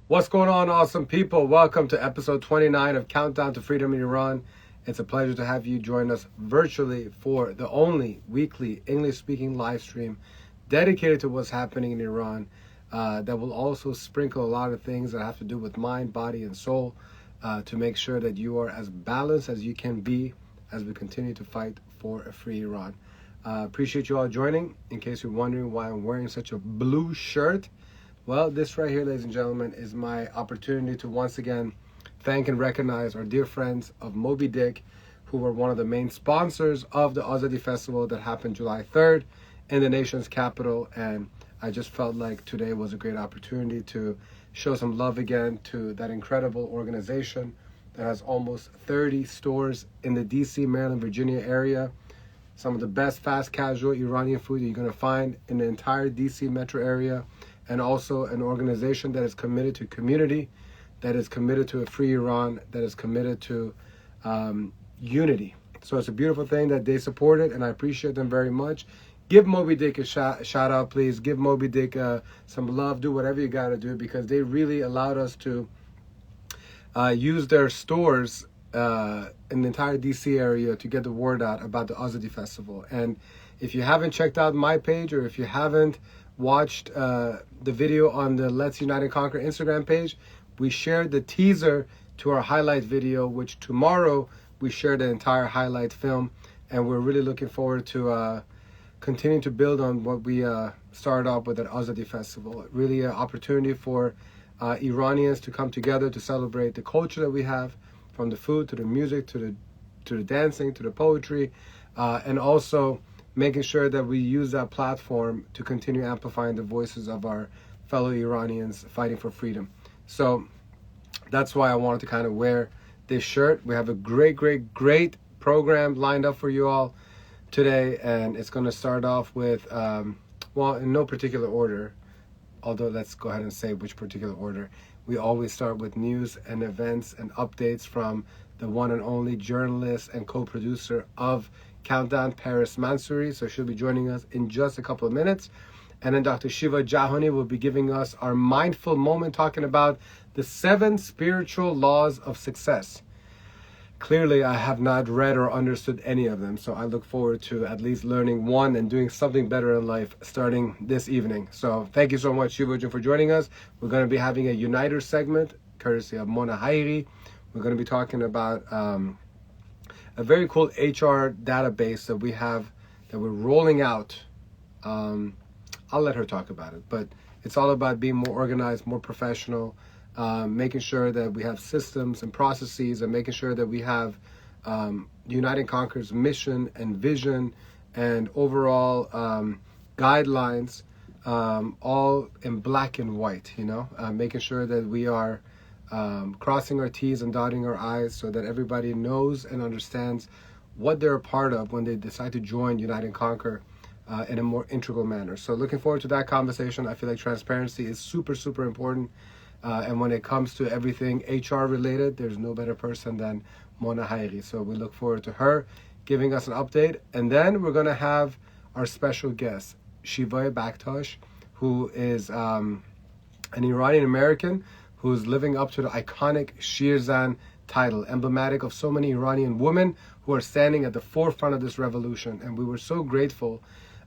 What's going on, awesome people? Welcome to episode 29 of Countdown to Freedom in Iran. It's a pleasure to have you join us virtually for the only weekly English-speaking live stream dedicated to what's happening in Iran that will also sprinkle a lot of things that have to do with mind, body, and soul to make sure that you are as balanced as you can be as we continue to fight for a free Iran. Appreciate you all joining. In case you're wondering why I'm wearing such a blue shirt, well, this right here, ladies and gentlemen, is my opportunity to once again thank and recognize our dear friends of Moby Dick, who were one of the main sponsors of the Azadi Festival that happened July 3rd in the nation's capital. And I just felt like today was a great opportunity to show some love again to that incredible organization that has almost 30 stores in the DC, Maryland, Virginia area. Some of the best fast casual Iranian food that you're going to find in the entire DC metro area. And also an organization that is committed to community, that is committed to a free Iran, that is committed to unity. So it's a beautiful thing that they support it, and I appreciate them very much. Give Moby Dick a shout out, please. Give Moby Dick some love. Do whatever you got to do, because they really allowed us to use their stores in the entire DC area to get the word out about the Azadi Festival. And if you haven't checked out my page, or if you haven't watched the video on the Let's Unite and Conquer Instagram page, we shared the teaser to our highlight video, which tomorrow we share the entire highlight film. And we're really looking forward to continuing to build on what we started off with at Azadi Festival. Really an opportunity for Iranians to come together to celebrate the culture that we have, from the food to the music to the dancing to the poetry, and also making sure that we use that platform to continue amplifying the voices of our fellow Iranians fighting for freedom. So that's why I wanted to kind of wear this shirt. We have a great program lined up for you all today, and it's going to start off with, well, in no particular order, although let's go ahead and say which particular order. We always start with news and events and updates from the one and only journalist and co-producer of Countdown, Paris Mansouri. So she'll be joining us in just a couple of minutes. And then Dr. Shiva Jahani will be giving us our mindful moment, talking about the 7 spiritual laws of success. Clearly, I have not read or understood any of them, so I look forward to at least learning one and doing something better in life starting this evening. So thank you so much, Shiva, for joining us. We're going to be having a Uniter segment, courtesy of Mona Haghighi. We're going to be talking about a very cool HR database that we have, that we're rolling out. I'll let her talk about it, but it's all about being more organized, more professional, making sure that we have systems and processes, and making sure that we have Unite and Conquer's mission and vision and overall guidelines, all in black and white, making sure that we are crossing our T's and dotting our I's, so that everybody knows and understands what they're a part of when they decide to join Unite and Conquer in a more integral manner. So looking forward to that conversation. I feel like transparency is super important. And when it comes to everything HR related, there's no better person than Mona Haghighi. So we look forward to her giving us an update. And then we're going to have our special guest, Shiva Baktash, who is an Iranian American who's living up to the iconic Shirzan title, emblematic of so many Iranian women who are standing at the forefront of this revolution. And we were so grateful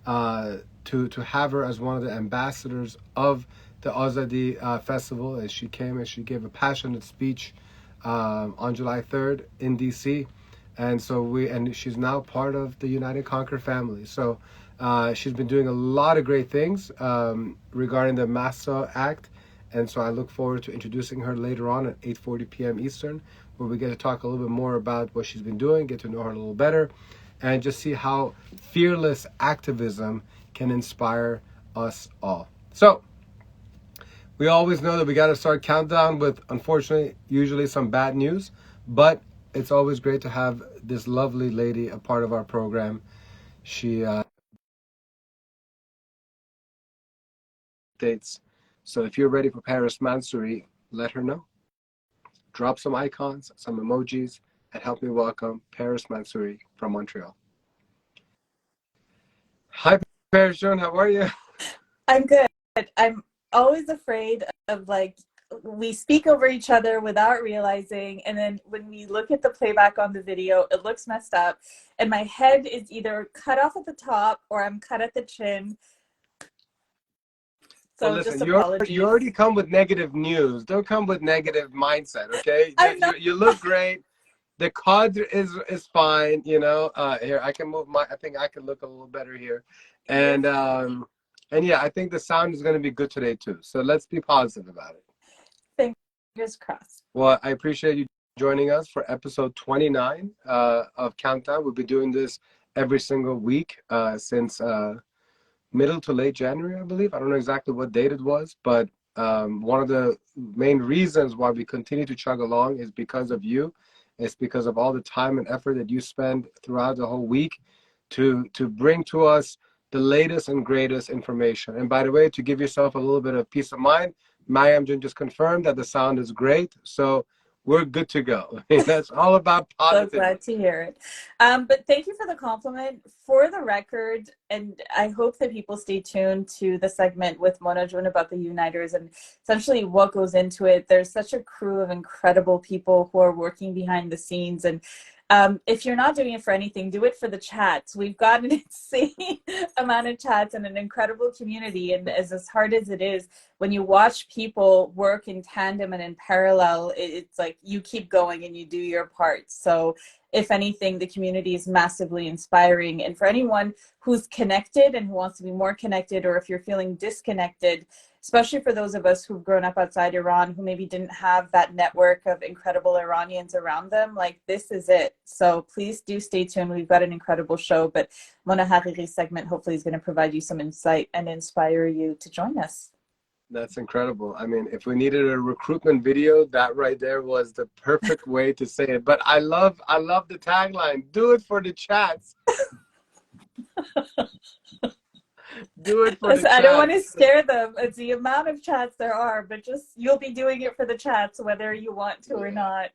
to have her as one of the ambassadors of the Azadi Festival, as she came and she gave a passionate speech on July 3rd in DC. And so she's now part of the United Conquer family. So she's been doing a lot of great things regarding the Mahsa Act. And so I look forward to introducing her later on at 8:40 p.m. Eastern, where we get to talk a little bit more about what she's been doing, get to know her a little better, and just see how fearless activism can inspire us all. So we always know that we got to start countdown with, unfortunately, usually some bad news, but it's always great to have this lovely lady a part of our program. She dates. So if you're ready for Paris Mansouri, let her know. Drop some icons, some emojis, and help me welcome Paris Mansouri from Montreal. Hi, Paris Joan, how are you? I'm good. I'm always afraid of we speak over each other without realizing, and then when we look at the playback on the video, it looks messed up, and my head is either cut off at the top or I'm cut at the chin. So well, listen, just you apologies. already come with negative news. Don't come with negative mindset, okay? I'm not. You look great. The card is fine, you know. Here, I can move my. I think I can look a little better here, Yes. and yeah, I think the sound is going to be good today too. So let's be positive about it. Fingers crossed. Well, I appreciate you joining us for episode 29 of Countdown. We'll be doing this every single week since middle to late January, I believe. I don't know exactly what date it was, but one of the main reasons why we continue to chug along is because of you. It's because of all the time and effort that you spend throughout the whole week to bring to us the latest and greatest information. And by the way, to give yourself a little bit of peace of mind, Mayam just confirmed that the sound is great. So we're good to go. That's all about So positivity. glad to hear it. But thank you for the compliment. For the record, and I hope that people stay tuned to the segment with Mona June about the Uniters and essentially what goes into it. There's such a crew of incredible people who are working behind the scenes. And if you're not doing it for anything, do it for the chats. We've got an insane amount of chats and an incredible community. And as hard as it is, when you watch people work in tandem and in parallel, it's like you keep going and you do your part. So if anything, the community is massively inspiring. And for anyone who's connected and who wants to be more connected, or if you're feeling disconnected, especially for those of us who've grown up outside Iran, who maybe didn't have that network of incredible Iranians around them, like, this is it. So please do stay tuned. We've got an incredible show, but Mona Haghighi segment hopefully is going to provide you some insight and inspire you to join us. That's incredible. I mean, if we needed a recruitment video, that right there was the perfect way to say it. But I love the tagline. Do it for the chats. Do it for the chats. I don't want to scare them. It's the amount of chats there are, but just you'll be doing it for the chats, whether you want to or not.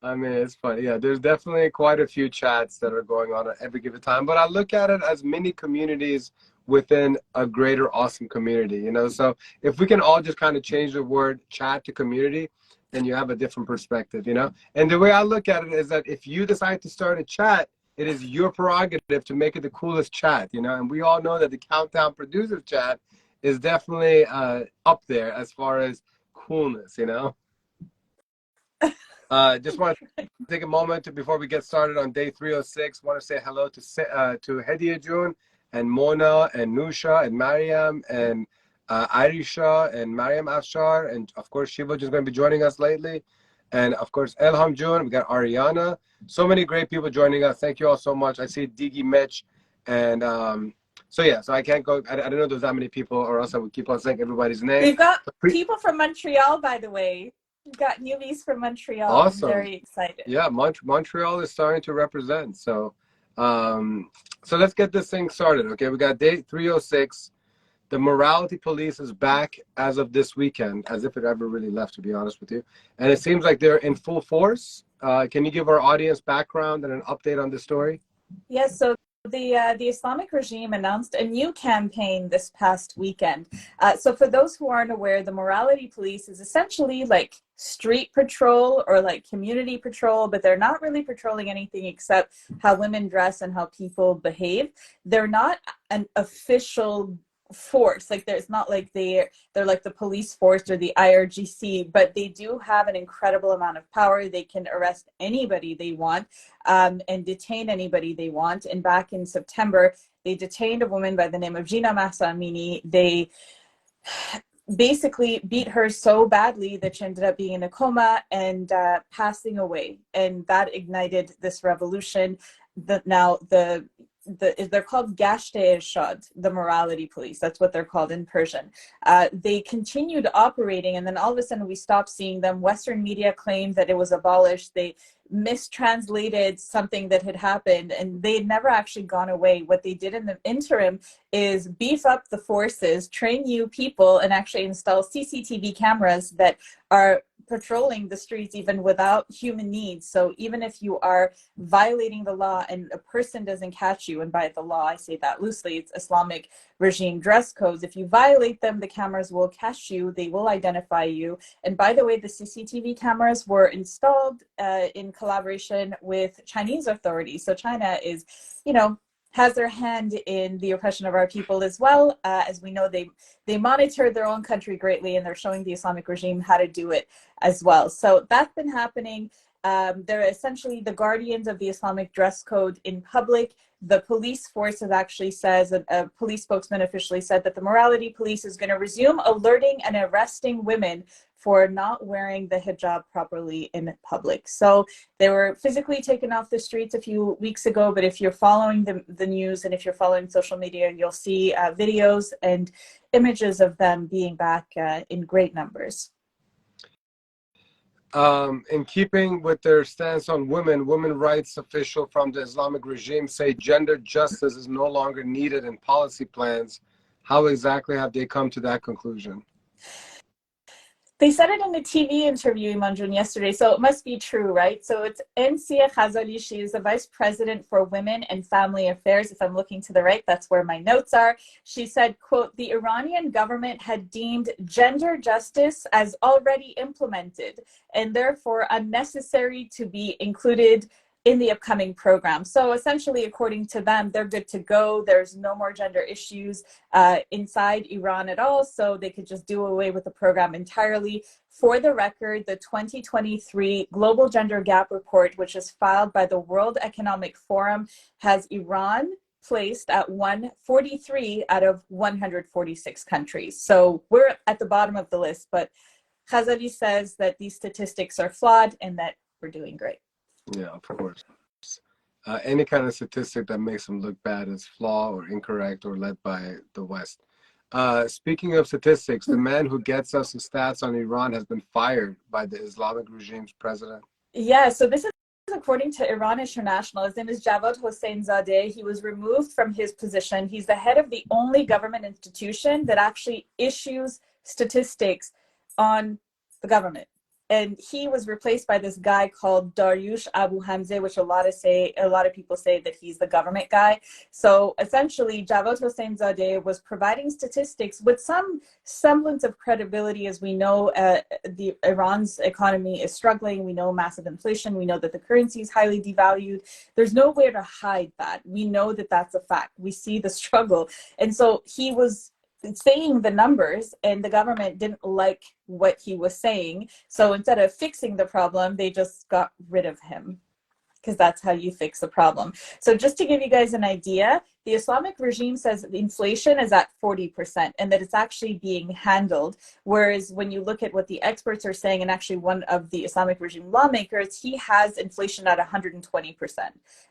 I mean, it's funny. Yeah, there's definitely quite a few chats that are going on at every given time. But I look at it as mini communities within a greater awesome community, you know? So if we can all just kind of change the word chat to community, then you have a different perspective, you know? And the way I look at it is that if you decide to start a chat, it is your prerogative to make it the coolest chat, you know? And we all know that the Countdown Producers chat is definitely up there as far as coolness, you know? Just want to take a moment before we get started on day 306. Want to say hello to Hediye June and Mona and Nusha and Mariam and Arisha and Mariam Afshar, and of course Shiva is going to be joining us lately, and of course Elham June. We got Ariana. So many great people joining us. Thank you all so much. I see Digi Mitch, and so yeah. So I can't go. I don't know there's that many people, or else I would keep on saying everybody's name. We've got people from Montreal, by the way. We've got newbies from Montreal. Awesome. I'm very excited. Yeah, Montreal is starting to represent. So, so let's get this thing started. Okay, we got day 306. The morality police is back as of this weekend, as if it ever really left, to be honest with you. And it seems like they're in full force. Can you give our audience background and an update on the story? Yes, so the Islamic regime announced a new campaign this past weekend. So for those who aren't aware, the morality police is essentially like street patrol or like community patrol, but they're not really patrolling anything except how women dress and how people behave. They're not an official force. Like, there's not like they're like the police force or the IRGC, but they do have an incredible amount of power. They can arrest anybody they want and detain anybody they want. And back in September, they detained a woman by the name of Gina Mahsa Amini. They basically beat her so badly that she ended up being in a coma and passing away. And that ignited this revolution. They're called Gashte Eshad, the morality police. That's what they're called in Persian. They continued operating, and then all of a sudden we stopped seeing them. Western media claimed that it was abolished. They mistranslated something that had happened, and they had never actually gone away. What they did in the interim is beef up the forces, train new people, and actually install CCTV cameras that are patrolling the streets even without human needs. So even if you are violating the law and a person doesn't catch you, and by the law I say that loosely, it's Islamic regime dress codes, if you violate them, the cameras will catch you, they will identify you. And by the way, the CCTV cameras were installed in collaboration with Chinese authorities. So China is, you know, has their hand in the oppression of our people as well. As we know, they monitor their own country greatly, and they're showing the Islamic regime how to do it as well. So that's been happening. They're essentially the guardians of the Islamic dress code in public. The police force has actually says, a police spokesman officially said that the morality police is going to resume alerting and arresting women for not wearing the hijab properly in public. So they were physically taken off the streets a few weeks ago, but if you're following the news and if you're following social media, you'll see videos and images of them being back in great numbers. In keeping with their stance on women, women rights official from the Islamic regime say gender justice is no longer needed in policy plans. How exactly have they come to that conclusion? They said it in a TV interview, Iman, yesterday, so it must be true, right? So it's Ensia Khazali. She is the Vice President for Women and Family Affairs. If I'm looking to the right, that's where my notes are. She said, quote, the Iranian government had deemed gender justice as already implemented and therefore unnecessary to be included in the upcoming program. So essentially, according to them, they're good to go. There's no more gender issues inside Iran at all, so they could just do away with the program entirely. For the record, the 2023 Global Gender Gap Report, which is filed by the World Economic Forum, has Iran placed at 143 out of 146 countries. So we're at the bottom of the list, but Khazali says that these statistics are flawed and that we're doing great. Yeah, of course. Any kind of statistic that makes them look bad is flawed or incorrect or led by the West. Speaking of statistics, the man who gets us the stats on Iran has been fired by the Islamic regime's president. Yeah, so this is according to Iran International. His name is Javad Hossein-Zadeh. He was removed from his position. He's the head of the only government institution that actually issues statistics on the government. And he was replaced by this guy called Daryush Abu Hamzeh, which a lot of people say that he's the government guy. So essentially, Javad Hossein-Zadeh was providing statistics with some semblance of credibility. As we know, Iran's economy is struggling. We know massive inflation. We know that the currency is highly devalued. There's nowhere to hide that. We know that that's a fact. We see the struggle. And so he was saying the numbers, and the government didn't like what he was saying. So instead of fixing the problem, they just got rid of him, because that's how you fix a problem. So just to give you guys an idea, the Islamic regime says that inflation is at 40% and that it's actually being handled. Whereas when you look at what the experts are saying, and actually one of the Islamic regime lawmakers, he has inflation at 120%.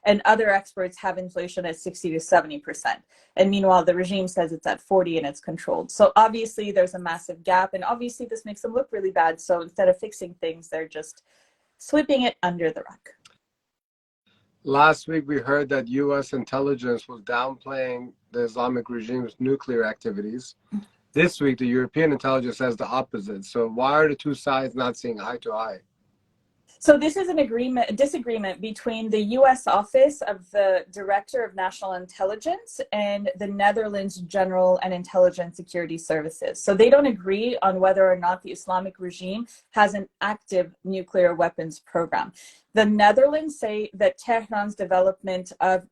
And other experts have inflation at 60 to 70%. And meanwhile, the regime says it's at 40 and it's controlled. So obviously there's a massive gap, and obviously this makes them look really bad. So instead of fixing things, they're just sweeping it under the rug. Last week, we heard that U.S. intelligence was downplaying the Islamic regime's nuclear activities. This week, the European intelligence says the opposite. So why are the two sides not seeing eye to eye? So this is a disagreement between the U.S. Office of the Director of National Intelligence and the Netherlands General and Intelligence Security Services. So they don't agree on whether or not the Islamic regime has an active nuclear weapons program. The Netherlands say that Tehran's development of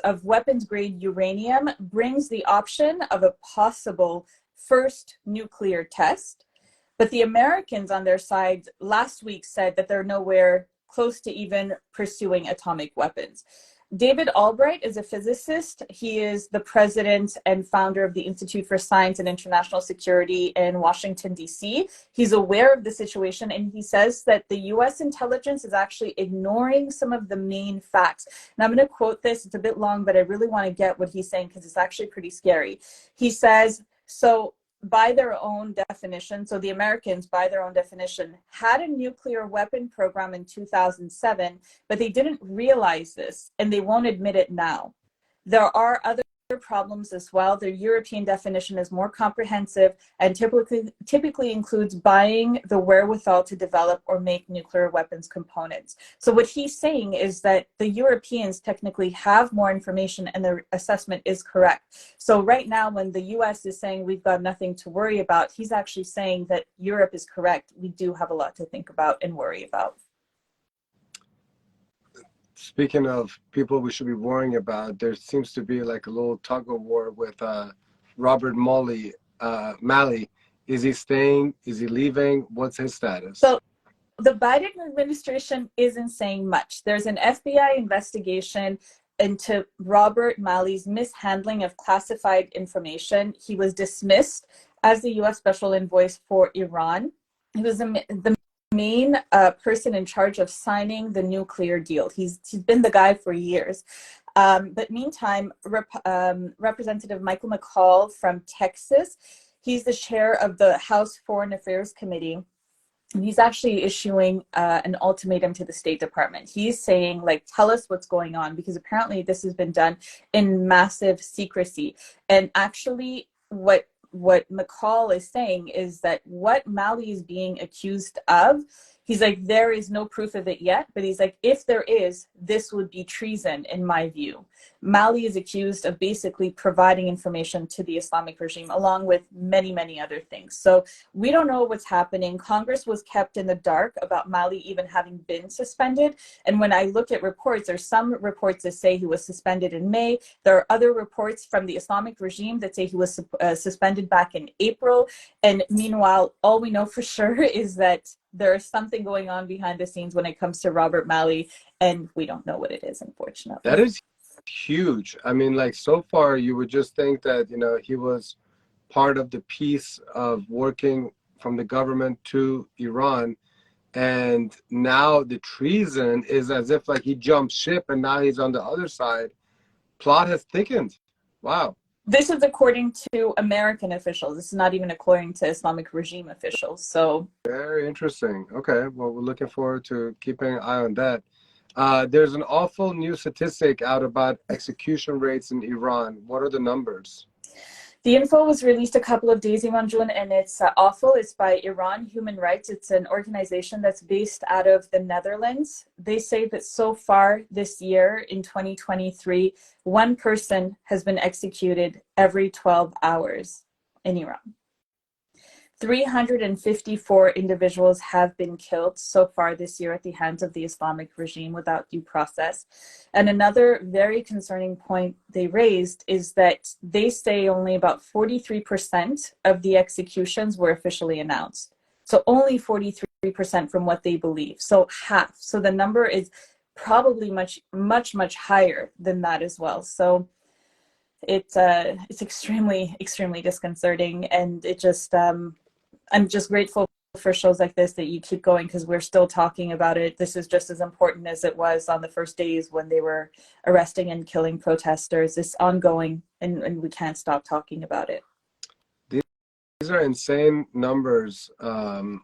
of weapons-grade uranium brings the option of a possible first nuclear test. But the Americans on their side last week said that they're nowhere close to even pursuing atomic weapons. David Albright is a physicist. He is the president and founder of the Institute for Science and International Security in Washington, D.C. He's aware of the situation, and he says that the U.S. intelligence is actually ignoring some of the main facts. And I'm going to quote this. It's a bit long, but I really want to get what he's saying because it's actually pretty scary. He says, by their own definition, so the Americans, by their own definition, had a nuclear weapon program in 2007, but they didn't realize this, and they won't admit it now. There are other problems as well. The European definition is more comprehensive and typically includes buying the wherewithal to develop or make nuclear weapons components. So what he's saying is that the Europeans technically have more information and their assessment is correct. So right now, when the US is saying we've got nothing to worry about, he's actually saying that Europe is correct. We do have a lot to think about and worry about. Speaking of people we should be worrying about, there seems to be like a little tug of war with Robert Malley. Is he staying? Is he leaving? What's his status? So the Biden administration isn't saying much. There's an FBI investigation into Robert Malley's mishandling of classified information. He was dismissed as the U.S. Special Envoy for Iran. He was the main person in charge of signing the nuclear deal. He's been the guy for years. But meantime, Representative Michael McCaul from Texas, he's the chair of the House Foreign Affairs Committee. And he's actually issuing an ultimatum to the State Department. He's saying, like, tell us what's going on, because apparently this has been done in massive secrecy. And actually, what McCall is saying is that what Malley is being accused of, he's like, there is no proof of it yet, but he's like, if there is, this would be treason in my view. Malley is accused of basically providing information to the Islamic regime, along with many, many other things. So we don't know what's happening. Congress was kept in the dark about Malley even having been suspended. And when I look at reports, there's some reports that say he was suspended in May. There are other reports from the Islamic regime that say he was suspended back in April. And meanwhile, all we know for sure is that there's something going on behind the scenes when it comes to Robert Malley, and we don't know what it is, unfortunately. That is huge. I mean, like, so far you would just think that, you know, he was part of the piece of working from the government to Iran, and now the treason is as if like he jumped ship and now he's on the other side. Plot has thickened. Wow. This is according to American officials. This is not even according to Islamic regime officials. So very interesting. Okay, well, we're looking forward to keeping an eye on that. There's an awful new statistic out about execution rates in Iran. What are the numbers? The info was released a couple of days ago, June, and it's awful. It's by Iran Human Rights. It's an organization that's based out of the Netherlands. They say that so far this year, in 2023, one person has been executed every 12 hours in Iran. 354 individuals have been killed so far this year at the hands of the Islamic regime without due process. And another very concerning point they raised is that they say only about 43% of the executions were officially announced. So only 43% from what they believe. So half. So the number is probably much higher than that as well. So it's extremely disconcerting, and it just I'm just grateful for shows like this that you keep going, because we're still talking about it. This is just as important as it was on the first days when they were arresting and killing protesters. It's ongoing, and we can't stop talking about it. These are insane numbers, and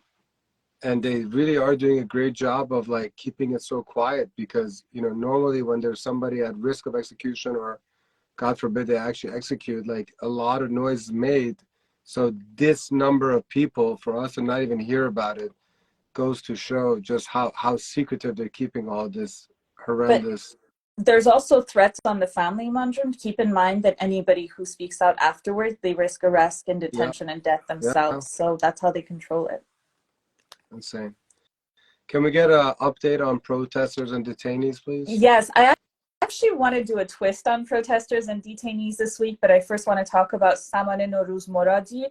they really are doing a great job of like keeping it so quiet, because, you know, normally when there's somebody at risk of execution, or God forbid they actually execute, like a lot of noise is made. So this number of people, for us to not even hear about it, goes to show just how secretive they're keeping all this horrendous. But there's also threats on the family, Manjun. Keep in mind that anybody who speaks out afterwards, they risk arrest and detention and death themselves. So that's how they control it. Insane. Can we get an update on protesters and detainees, please? Yes, I actually want to do a twist on protesters and detainees this week, but I first want to talk about Samaneh Noruz Moradi.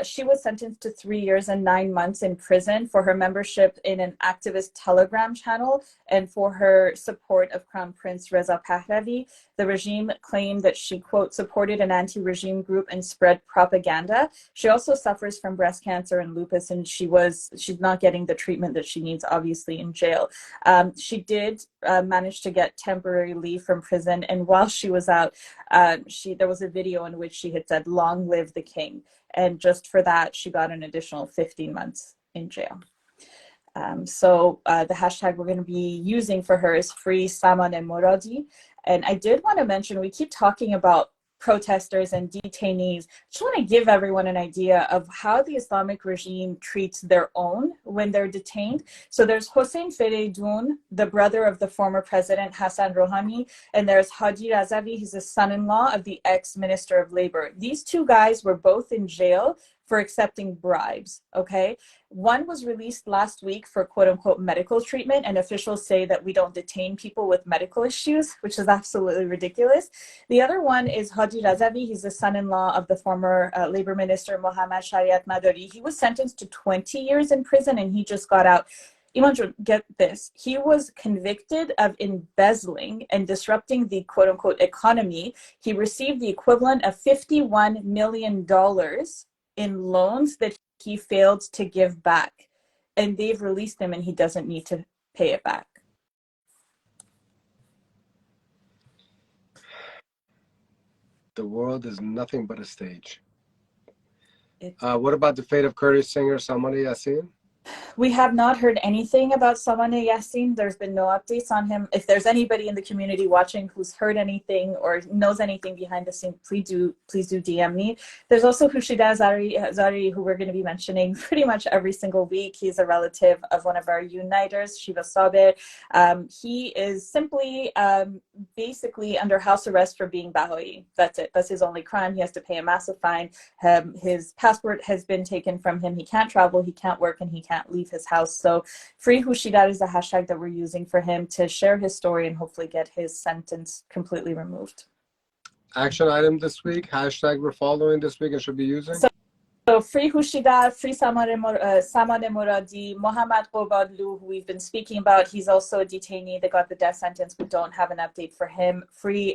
She was sentenced to 3 years and 9 months in prison for her membership in an activist Telegram channel and for her support of Crown Prince Reza Pahlavi. The regime claimed that she, quote, supported an anti-regime group and spread propaganda. She also suffers from breast cancer and lupus, and she's not getting the treatment that she needs, obviously, in jail. She did manage to get temporary leave from prison, and while she was out, there was a video in which she had said, "Long live the king," and just for that she got an additional 15 months in jail. So the hashtag we're going to be using for her is Free Samaneh Moradi. And I did want to mention, we keep talking about protesters and detainees. I just want to give everyone an idea of how the Islamic regime treats their own when they're detained. So there's Hossein Fereidoun, the brother of the former president Hassan Rouhani, and there's Haji Razavi, he's the son-in-law of the ex-minister of labor. These two guys were both in jail for accepting bribes, okay? One was released last week for quote unquote medical treatment, and officials say that we don't detain people with medical issues, which is absolutely ridiculous. The other one is Haji Razavi. He's the son-in-law of the former labor minister Mohammad Shariat Madari. He was sentenced to 20 years in prison and he just got out. Iman, get this. He was convicted of embezzling and disrupting the quote unquote economy. He received the equivalent of $51 million in loans that he failed to give back, and they've released him and he doesn't need to pay it back. The world is nothing but a stage. What about the fate of Kurdish singer Salman Yassin? We have not heard anything about Salman Yassin. There's been no updates on him. If there's anybody in the community watching who's heard anything or knows anything behind the scenes, please do DM me. There's also Hushida Zari, who we're going to be mentioning pretty much every single week. He's a relative of one of our uniters, Shiva Sabir. He is simply basically under house arrest for being Baha'i. That's it. That's his only crime. He has to pay a massive fine. His passport has been taken from him. He can't travel, he can't work, and he can't leave his house. So Free Hushida is the hashtag that we're using for him to share his story and hopefully get his sentence completely removed. Action item this week, hashtag we're following this week and should be using. So Free Hushida, Free Samane Moradi, Mohammad Qobadlu, who we've been speaking about. He's also a detainee that got the death sentence. We don't have an update for him.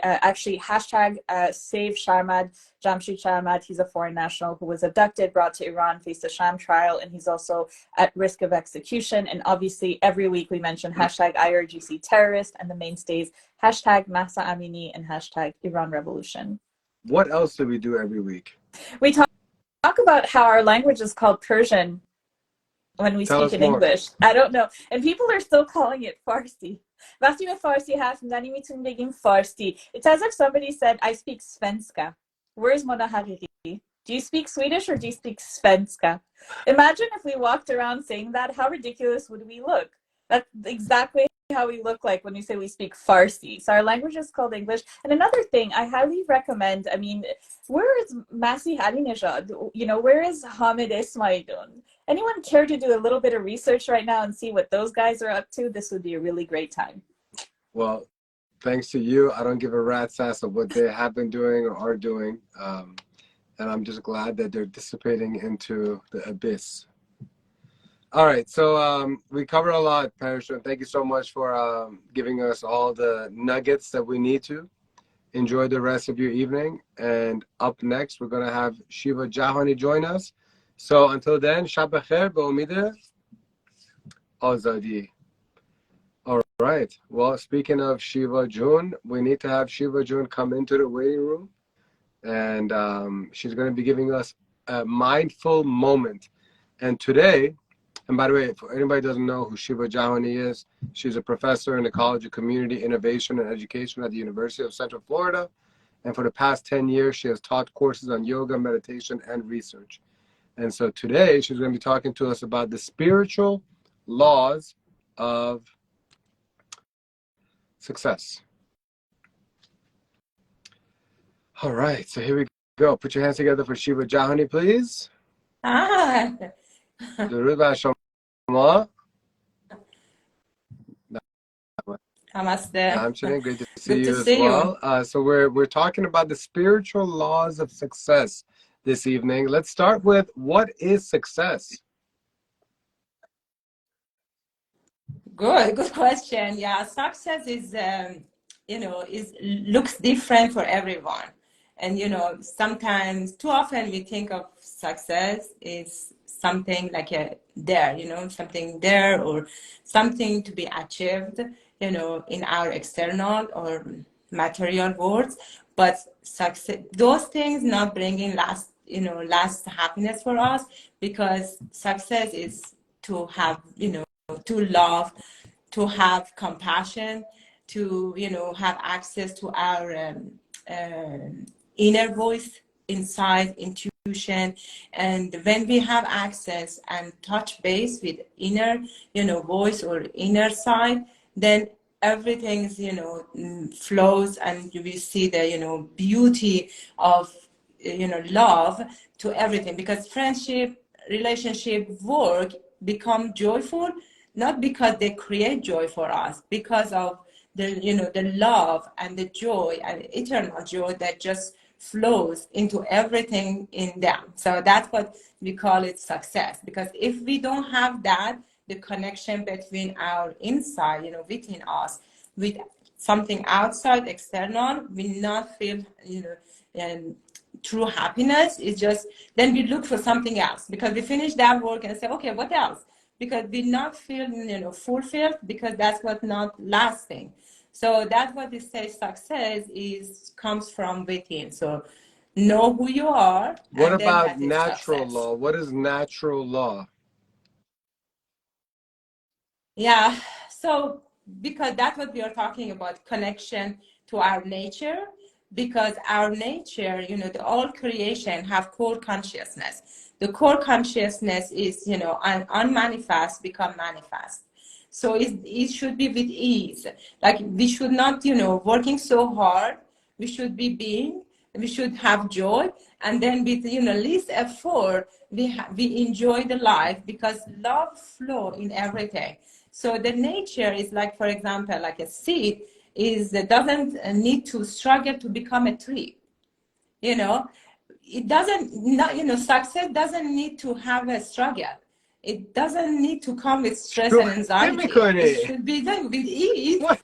Actually, hashtag Save Sharmad, Jamshid Sharmad. He's a foreign national who was abducted, brought to Iran, faced a sham trial, and he's also at risk of execution. And obviously, every week we mention hashtag IRGC terrorist and the mainstays, hashtag Mahsa Amini and hashtag Iran Revolution. What else do we do every week? We talk about how our language is called Persian when we speak in English. I don't know. And people are still calling it Farsi. وقتی به فارسی حرف میزنی میتونیم بگیم فارسی. It's as if somebody said, I speak Svenska. Where's Mona Haghighi? Do you speak Swedish or do you speak Svenska? Imagine if we walked around saying that, how ridiculous would we look? That's exactly how we look like when we say we speak Farsi. So our language is called English. And another thing, I highly recommend, I mean, where is Masih Alinejad? You know, where is Hamid Esmailun? Anyone care to do a little bit of research right now and see what those guys are up to? This would be a really great time. Well, thanks to you, I don't give a rat's ass of what they have been doing or are doing. And I'm just glad that they're dissipating into the abyss. All right, so we covered a lot, Parishon. Thank you so much for giving us all the nuggets that we need to. Enjoy the rest of your evening. And up next, we're going to have Shiva Jahani join us. So until then, Shab Khair, Ba'umide Azadi. All right, well, speaking of Shiva June, we need to have Shiva June come into the waiting room. And she's going to be giving us a mindful moment. And today, and by the way, for anybody who doesn't know who Shiva Jahani is, she's a professor in the College of Community Innovation and Education at the University of Central Florida. And for the past 10 years, she has taught courses on yoga, meditation, and research. And so today, she's going to be talking to us about the spiritual laws of success. All right, so here we go. Put your hands together for Shiva Jahani, please. درود بر شما. Namaste. Great to see you as well. So we're talking about the spiritual laws of success this evening. Let's start with, what is success? Good question. Yeah, success is, looks different for everyone. And, sometimes, too often we think of success is something like something there or something to be achieved, in our external or material worlds. But success, those things not bringing last happiness for us, because success is to have, to love, to have compassion, to, have access to our inner voice inside, intuition. And when we have access and touch base with inner, voice or inner side, then everything's, flows, and you will see the, beauty of, love to everything. Because friendship, relationship, work become joyful, not because they create joy for us, because of the love and the joy and eternal joy that just flows into everything in them. So that's what we call it success. Because if we don't have that, the connection between our inside, within us, with something outside, external, we not feel, true happiness. Is just, then we look for something else, because we finish that work and say, okay, what else? Because we not feel, fulfilled, because that's what not lasting. So that's what we say success is, comes from within. So know who you are. What and then about that is natural success. law? What is natural law? Yeah, so because that's what we are talking about, connection to our nature. Because our nature, the all creation have core consciousness. The core consciousness is, unmanifest become manifest. So it should be with ease. Like we should not, working so hard. We should be being. We should have joy, and then with least effort, we enjoy the life, because love flow in everything. So the nature is like, for example, like a seed is doesn't need to struggle to become a tree. It doesn't not, success doesn't need to have a struggle. It doesn't need to come with stress and anxiety. It Typically. should be done with ease. What?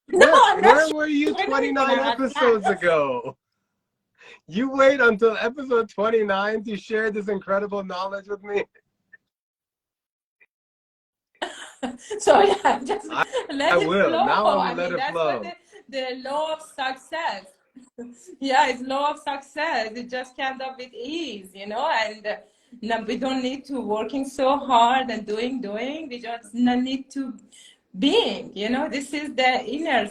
No, I'm not Where sure. were you I don't even 29 understand. episodes ago? You wait until episode 29 to share this incredible knowledge with me? So yeah, just I let it will. flow. Now I will I let mean, it that's what flow. the law of success. Yeah, it's law of success. It just comes up with ease, and no, we don't need to working so hard and doing. We just need to being, this is the inner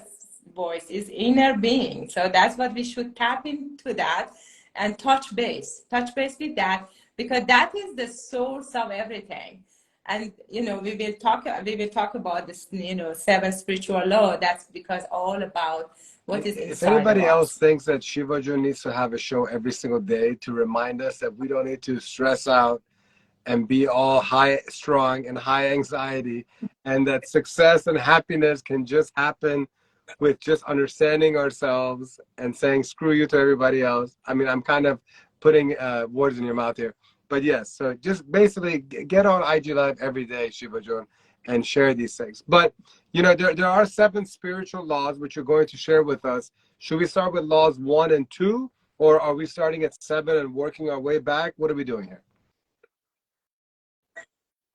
voice, is inner being. So that's what we should tap into, that, and touch base with that, because that is the source of everything. And we will talk about this, seven spiritual law. That's because all about what is If inside of anybody else us. thinks that Shiva Jahani needs to have a show every single day to remind us that we don't need to stress out and be all high strong and high anxiety, and that success and happiness can just happen with just understanding ourselves and saying screw you to everybody else. I mean, I'm kind of putting words in your mouth here, but yes. So just basically get on IG Live every day, Shiva Jahani, and share these things. But there are 7 spiritual laws which you're going to share with us. Should we start with laws 1 and 2, or are we starting at 7 and working our way back? What are we doing here?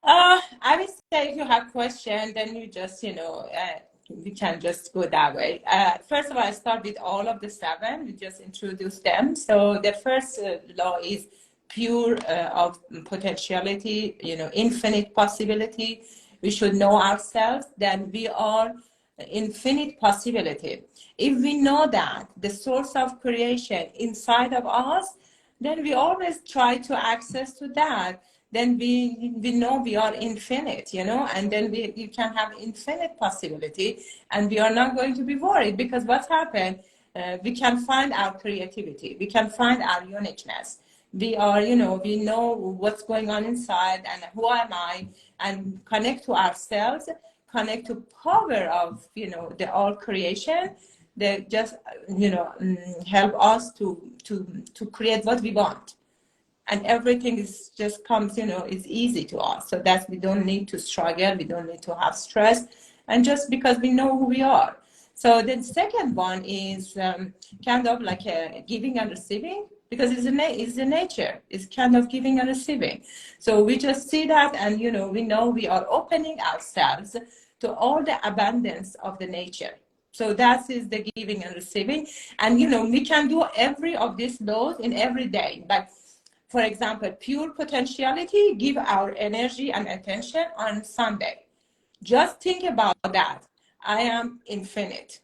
I would say if you have questions, then you just, we can just go that way. First of all, I start with all of the 7. We just introduce them. So the first law is pure of potentiality, infinite possibility. We should know ourselves, then we are infinite possibility. If we know that the source of creation inside of us, then we always try to access to that. Then we know we are infinite, and then we can have infinite possibility, and we are not going to be worried, because what's happened, we can find our creativity, we can find our uniqueness. We are, we know what's going on inside, and who am I, and connect to ourselves, connect to power of, the all creation, that just, help us to create what we want. And everything is just comes, is easy to us. So that we don't need to struggle, we don't need to have stress, and just because we know who we are. So the second one is kind of like a giving and receiving, because it's the nature. It's kind of giving and receiving. So we just see that, and we know we are opening ourselves to all the abundance of the nature. So that is the giving and receiving. And we can do every of these laws in every day. Like, for example, pure potentiality, give our energy and attention on Sunday. Just think about that. I am infinite.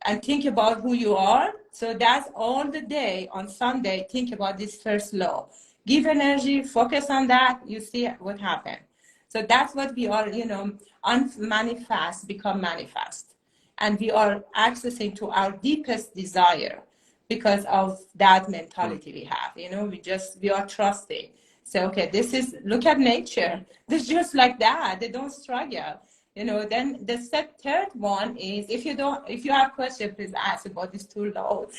and think about who you are. So that's all the day on Sunday. Think about this first law. Give energy, focus on that. You see what happened. So that's what we are, unmanifest become manifest. And we are accessing to our deepest desire because of that mentality we have. We are trusting. So, okay, look at nature. It's just like that. They don't struggle. Then the third one is, if you have questions, please ask about this two laws.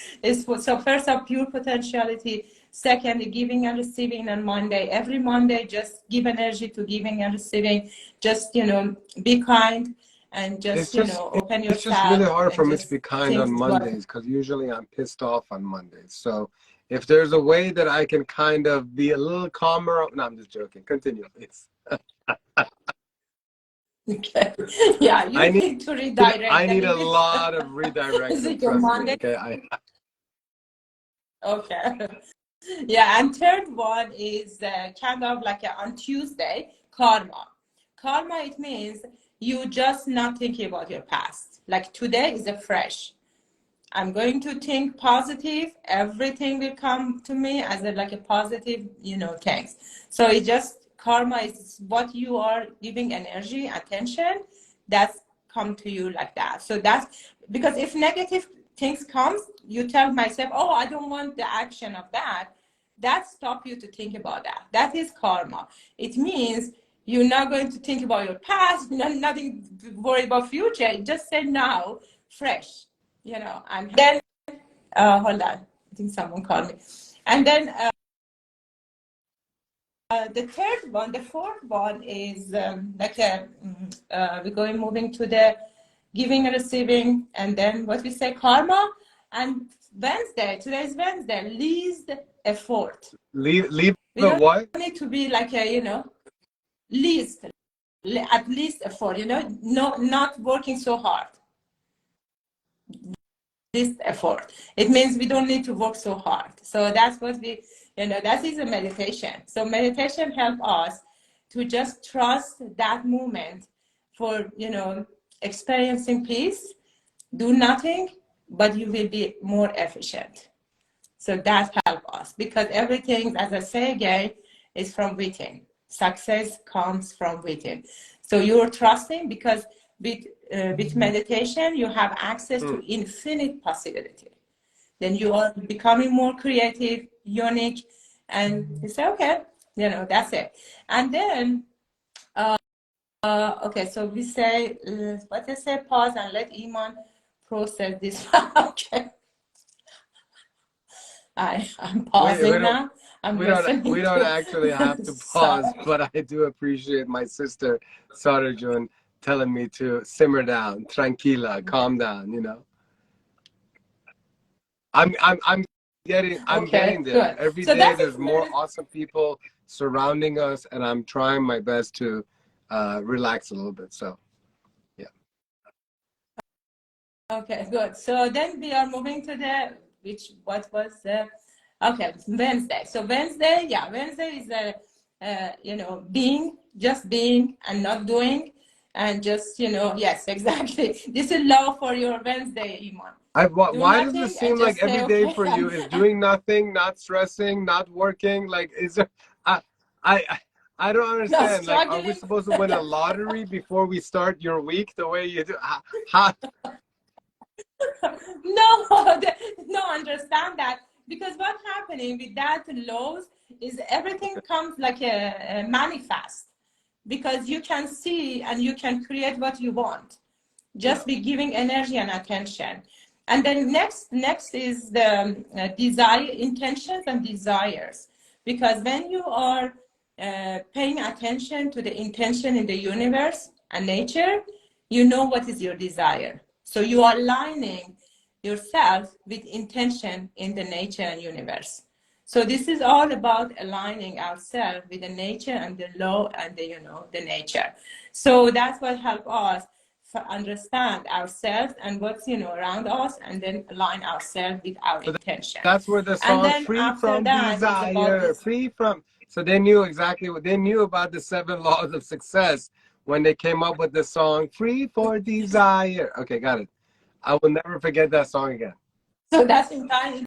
So first of pure potentiality, second, giving and receiving on Monday. Every Monday, just give energy to giving and receiving. Just, be kind and just, open yourself. It's just really hard for me to be kind on things Mondays because usually I'm pissed off on Mondays. So if there's a way that I can kind of be a little calmer, no, I'm just joking. Continue, please. Okay. Yeah, you need to redirect. I need a lot of redirection. Is it your Monday? Okay. Okay. Yeah, and third one is kind of like on Tuesday, karma. Karma, it means you just not thinking about your past. Like today is a fresh. I'm going to think positive. Everything will come to me as a positive, things. So it just, karma is what you are giving energy, attention, that's come to you like that. So that's, because if negative things comes, you tell myself, oh, I don't want the action of that. That stop you to think about that. That is karma. It means you're not going to think about your past, nothing to worry about future. Just say now, fresh, and then, hold on, I think someone called me. And then the fourth one is we're moving to the giving and receiving, and then what we say, karma. And Wednesday, today is Wednesday, least effort. Leave we the what? Don't need to be like least, at least effort, not working so hard. This effort. It means we don't need to work so hard. So that's what that is a meditation. So meditation helps us to just trust that moment for, experiencing peace, do nothing, but you will be more efficient. So that helps us, because everything, as I say again, is from within. Success comes from within. So you're trusting, because with meditation, you have access to infinite possibility. Then you are becoming more creative, unique, and you say, okay, that's it. And then, okay, so we say, what I say, pause and let Iman process this. Okay. I'm pausing now. We don't actually have to pause, but I do appreciate my sister Sarajun telling me to simmer down, tranquila, calm down. I'm getting there. Good. Every day there's more awesome people surrounding us, and I'm trying my best to relax a little bit. So yeah. Okay, good. So then we are moving to Wednesday. So Wednesday is just being and not doing, and just, yes, exactly. This is love for your Wednesday, Iman. Why does it seem like every day for you is doing nothing, not stressing, not working? Like, is there, I don't understand. Like, are we supposed to win a lottery before we start your week the way you do? How? No, understand that. Because what's happening with that laws is everything comes like a manifest, because you can see and you can create what you want. Just be giving energy and attention. And then next is the desire, intentions and desires. Because when you are paying attention to the intention in the universe and nature, you know what is your desire. So you are aligning yourself with intention in the nature and universe. So this is all about aligning ourselves with the nature and the law and the nature. So that's what helps us understand ourselves and what's around us, and then align ourselves with our intention. That's where the song "Free from Desire," free from. So they knew exactly what they knew about the 7 laws of success when they came up with the song "Free for Desire." Okay, got it. I will never forget that song again. So that's intention.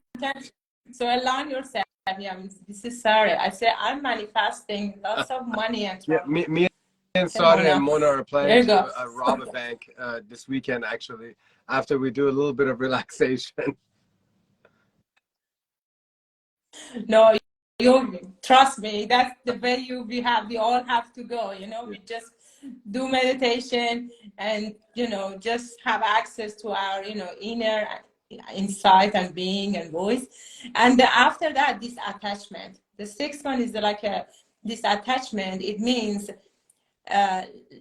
So align yourself. Yeah, this is Sarah. I say I'm manifesting lots of money and Yeah, trouble. me and Sarah and Mona are There planning you go. to rob a bank this weekend, actually, after we do a little bit of relaxation. No, you trust me. That's the way we all have to go. You know, we just do meditation and just have access to our inner insight and being and voice. And after that, this attachment. The sixth one is like this attachment. It means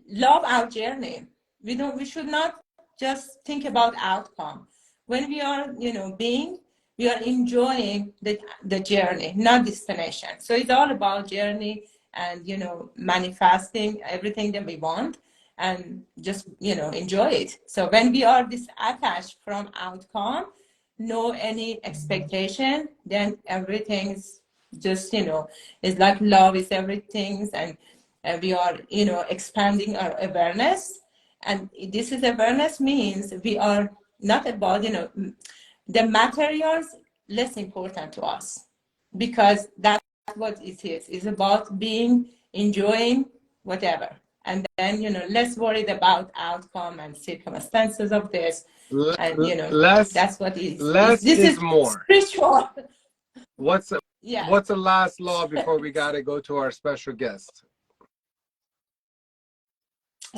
love our journey. We should not just think about outcome. When we are being, we are enjoying the journey, not destination. So it's all about journey and manifesting everything that we want and just enjoy it. So when we are disattached from outcome, no any expectation, then everything's just it's like love is everything. And we are expanding our awareness, and this is awareness means we are not about the materials less important to us, because that's what it is. It's about being, enjoying whatever, and then less worried about outcome and circumstances of this. And Less, that's what is less this is is more. spiritual. What's Yeah. what's the last law before we gotta go to our special guest?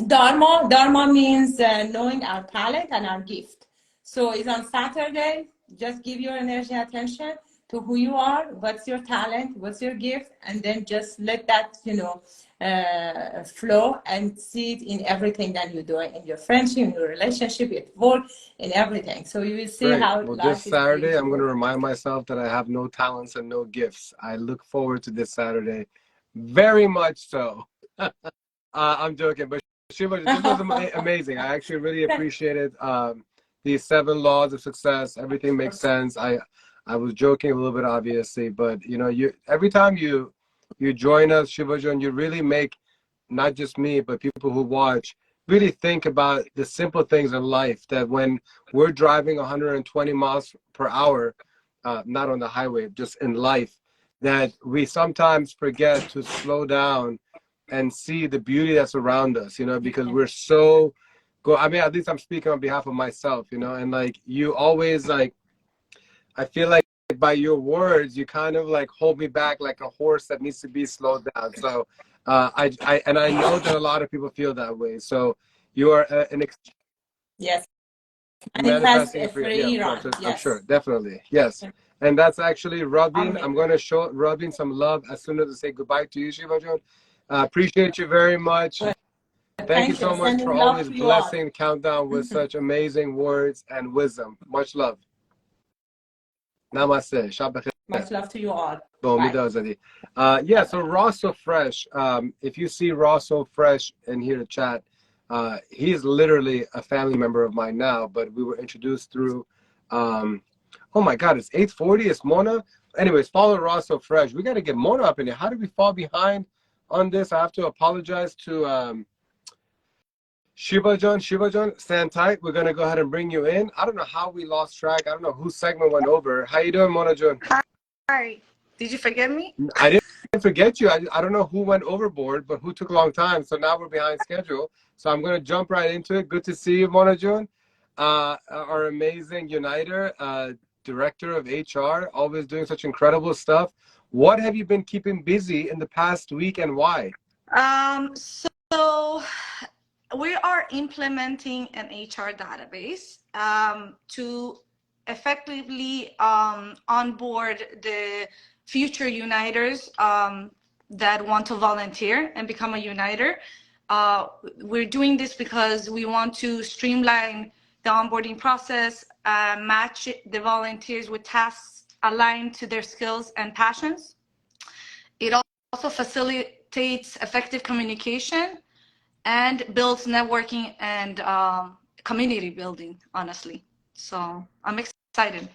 Dharma means knowing our talent and our gift. So it's on Saturday. Just give your energy, attention to who you are, what's your talent, what's your gift, and then just let that flow and see it in everything that you're doing, in your friendship, in your relationship, at work, in everything. So you will see Great. how Well, life this is Saturday, beautiful. I'm going to remind myself that I have no talents and no gifts. I look forward to this Saturday, very much so. I'm joking, but Shiva, this was amazing. I actually really appreciated these 7 laws of success. Everything makes sense. I was joking a little bit, obviously, but you every time you join us, Shiva, you really make not just me, but people who watch really think about the simple things in life, that when we're driving 120 miles per hour, not on the highway, just in life, that we sometimes forget to slow down and see the beauty that's around us, because we're so I mean, at least I'm speaking on behalf of myself, and like you always I feel like by your words, you kind of like hold me back like a horse that needs to be slowed down. So I know that a lot of people feel that way. So you are Yes. And it has manifesting a for free of run. course, I'm Yes. sure, definitely, yes. And that's actually rubbing. Amen. I'm going to show rubbing some love as soon as I say goodbye to you, Shiva. Appreciate you very much. Thank you so much Sending for love always to you all. blessing Countdown with such amazing words and wisdom. Much love. Namaste. Shabbat Much love to you all. Yeah, so Raw So Fresh. If you see Raw So Fresh in here to chat, he's literally a family member of mine now, but we were introduced through oh my god, it's 8:40, it's Mona. Anyways, follow Raw So Fresh. We gotta get Mona up in here. How did we fall behind on this? I have to apologize to Shiva John, stand tight. We're gonna go ahead and bring you in. I don't know how we lost track. I don't know whose segment went over. How you doing, Mona John? Hi. Did you forget me? I didn't forget you. I don't know who went overboard, but who took a long time. So now we're behind schedule. So I'm gonna jump right into it. Good to see you, Mona John. Our amazing uniter, director of HR, always doing such incredible stuff. What have you been keeping busy in the past week, and why? So we are implementing an HR database to effectively onboard the future uniters that want to volunteer and become a uniter. We're doing this because we want to streamline the onboarding process, match the volunteers with tasks aligned to their skills and passions. It also facilitates effective communication and builds networking and community building, honestly. So I'm excited.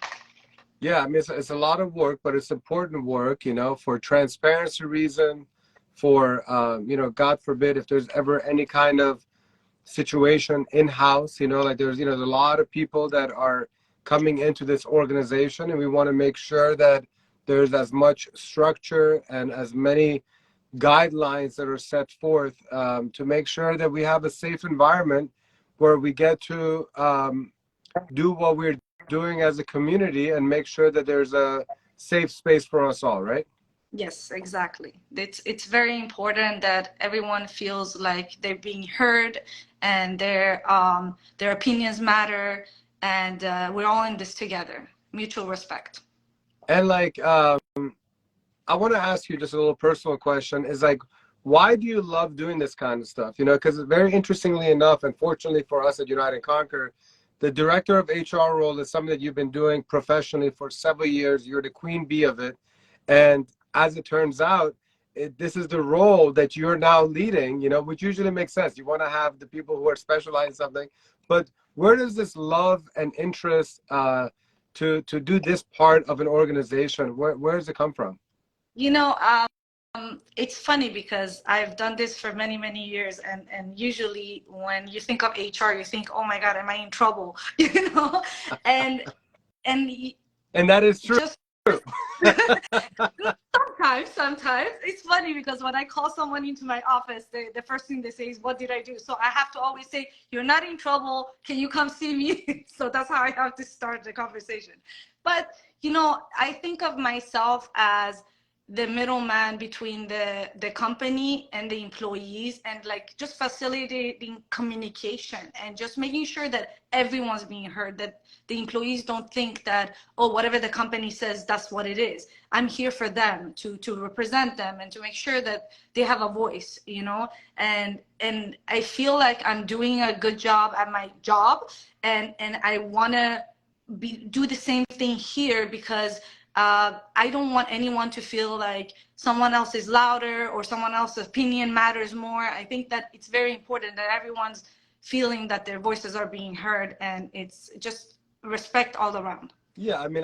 Yeah, I mean, it's a lot of work, but it's important work, for transparency reason, for, God forbid, if there's ever any kind of situation in-house. Like there's a lot of people that are coming into this organization, and we want to make sure that there's as much structure and as many guidelines that are set forth to make sure that we have a safe environment where we get to do what we're doing as a community and make sure that there's a safe space for us all, right? Yes, exactly. It's very important that everyone feels like they're being heard and their opinions matter, and we're all in this together. Mutual respect. And like I want to ask you just a little personal question is like, why do you love doing this kind of stuff? Because very interestingly enough, and fortunately for us at Unite and Conquer, the director of HR role is something that you've been doing professionally for several years. You're the queen bee of it. And as it turns out, this is the role that you're now leading, which usually makes sense. You want to have the people who are specialized in something. But where does this love and interest to do this part of an organization, where does it come from? It's funny because I've done this for many, many years, and usually when you think of HR, you think, oh my God, am I in trouble? And that is true. Sometimes it's funny because when I call someone into my office, the first thing they say is, what did I do? So I have to always say, you're not in trouble, can you come see me? So that's how I have to start the conversation. But I think of myself as the middleman between the company and the employees, and like just facilitating communication and just making sure that everyone's being heard, that the employees don't think that, oh, whatever the company says, that's what it is. I'm here for them to represent them and to make sure that they have a voice, and I feel like I'm doing a good job at my job, and I want to do the same thing here, because I don't want anyone to feel like someone else is louder or someone else's opinion matters more. I think that it's very important that everyone's feeling that their voices are being heard, and it's just respect all around. Yeah, I mean,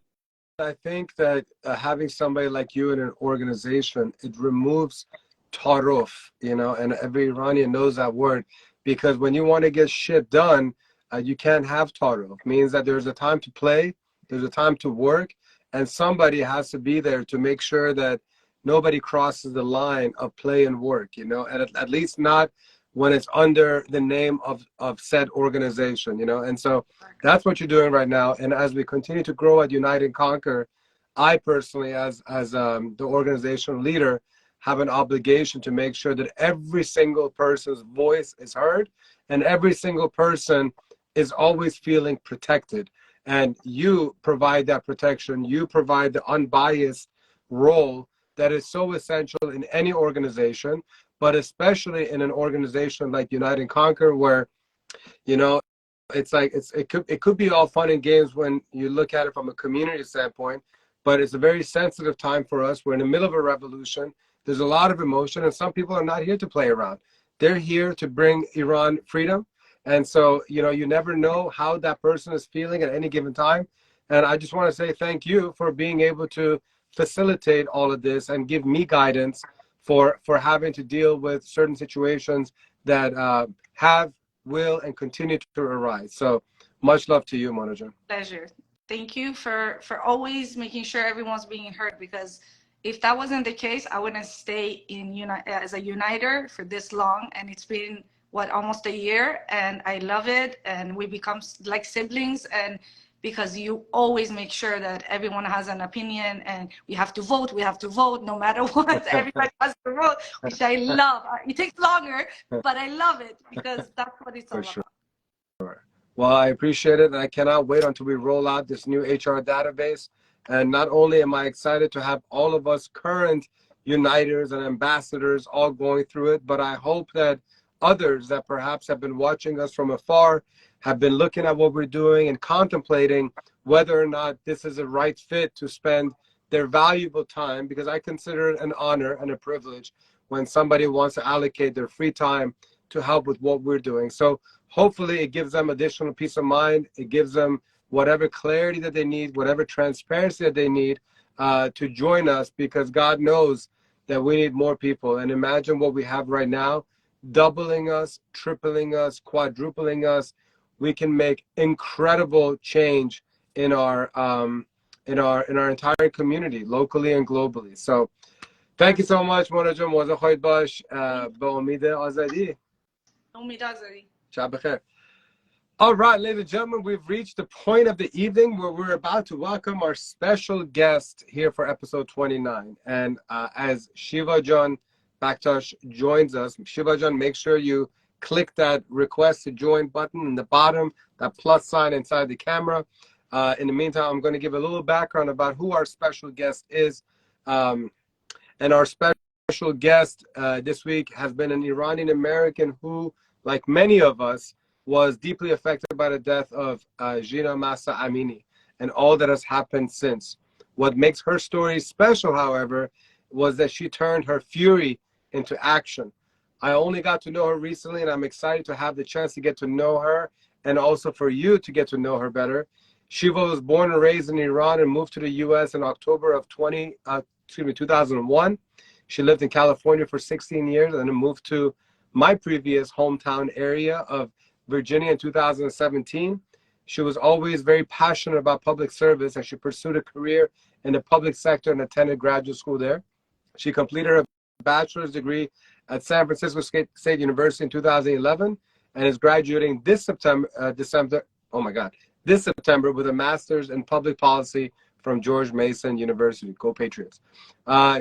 I think that having somebody like you in an organization, it removes taruf, and every Iranian knows that word, because when you want to get shit done, you can't have taruf. It means that there's a time to play, there's a time to work, and somebody has to be there to make sure that nobody crosses the line of play and work, and at least not when it's under the name of said organization, and so that's what you're doing right now. And as we continue to grow at Unite and Conquer, I personally, as the organizational leader, have an obligation to make sure that every single person's voice is heard and every single person is always feeling protected. And you provide that protection. You provide the unbiased role that is so essential in any organization, but especially in an organization like Unite and Conquer, where, it's like it could be all fun and games when you look at it from a community standpoint, but it's a very sensitive time for us. We're in the middle of a revolution. There's a lot of emotion, and some people are not here to play around. They're here to bring Iran freedom. And so, you never know how that person is feeling at any given time. And I just want to say thank you for being able to facilitate all of this and give me guidance for having to deal with certain situations that will, and continue to arise. So much love to you, Mona. Pleasure. Thank you for always making sure everyone's being heard, because if that wasn't the case, I wouldn't stay as a uniter for this long. And it's been almost a year, and I love it, and we become like siblings, and because you always make sure that everyone has an opinion, and we have to vote no matter what. Everybody has to vote, which I love. It takes longer, but I love it because that's what it's all about. Sure. Well, I appreciate it, and I cannot wait until we roll out this new HR database. And not only am I excited to have all of us current uniters and ambassadors all going through it, but I hope that others that perhaps have been watching us from afar, have been looking at what we're doing and contemplating whether or not this is a right fit to spend their valuable time, because I consider it an honor and a privilege when somebody wants to allocate their free time to help with what we're doing. So hopefully it gives them additional peace of mind. It gives them whatever clarity that they need, whatever transparency that they need to join us, because God knows that we need more people. And imagine what we have right now. doubling us, tripling us, quadrupling us, we can make incredible change in our entire community, locally and globally. So thank you so much, Mona جان. مواظب خودت باش. به امید آزادی. امید آزادی. شب بخیر. All right, ladies and gentlemen, we've reached the point of the evening where we're about to welcome our special guest here for episode 29. And as Shiva Baktash joins us, Shiva, make sure you click that request to join button in the bottom, that plus sign inside the camera. In the meantime, I'm going to give a little background about who our special guest is. And our special guest this week has been an Iranian American who, like many of us, was deeply affected by the death of Jina Mahsa Amini and all that has happened since. What makes her story special, however, was that she turned her fury into action. I only got to know her recently, and I'm excited to have the chance to get to know her and also for you to get to know her better. Shiva was born and raised in Iran and moved to the U.S. in October of 2001. She lived in California for 16 years and then moved to my previous hometown area of Virginia in 2017. She was always very passionate about public service, and she pursued a career in the public sector and attended graduate school there. She completed her bachelor's degree at San Francisco State University in 2011 and is graduating this September with a master's in public policy from George Mason University. Go Patriots.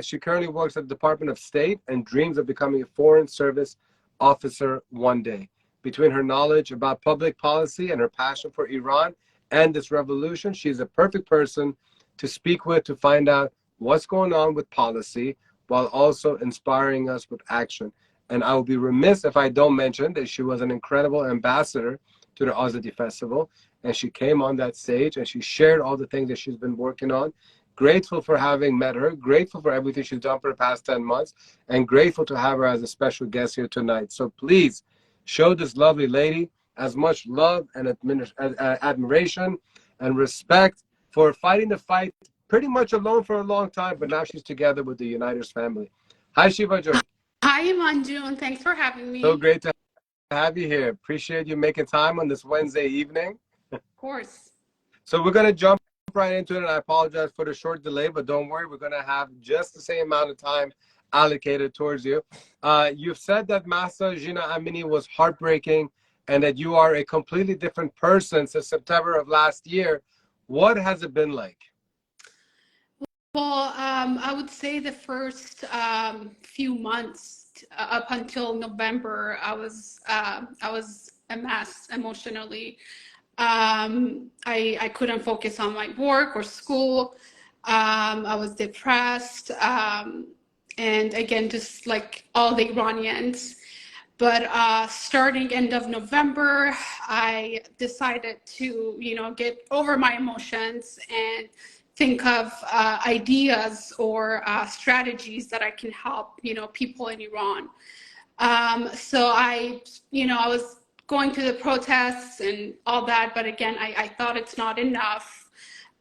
She currently works at the Department of State and dreams of becoming a foreign service officer one day. Between her knowledge about public policy and her passion for Iran and this revolution, she's a perfect person to speak with to find out what's going on with policy while also inspiring us with action. And I will be remiss if I don't mention that she was an incredible ambassador to the Azadi Festival, and she came on that stage and she shared all the things that she's been working on. Grateful for having met her, grateful for everything she's done for the past 10 months, and grateful to have her as a special guest here tonight. So please, show this lovely lady as much love and admiration and respect for fighting the fight pretty much alone for a long time, but now she's together with the Uniters family. Hi, Shiva Jahani. Hi, Iman. Thanks for having me. So great to have you here. Appreciate you making time on this Wednesday evening. Of course. So we're going to jump right into it, and I apologize for the short delay, but don't worry, we're going to have just the same amount of time allocated towards you. You've said that Mahsa Jina Amini was heartbreaking and that you are a completely different person since September of last year. What has it been like? Well, I would say the first few months up until November, I was a mess emotionally. I couldn't focus on my work or school. I was depressed. And again, just like all the Iranians. But starting end of November, I decided to, get over my emotions and think of ideas or strategies that I can help, people in Iran. So I was going to the protests and all that, but again, I thought it's not enough.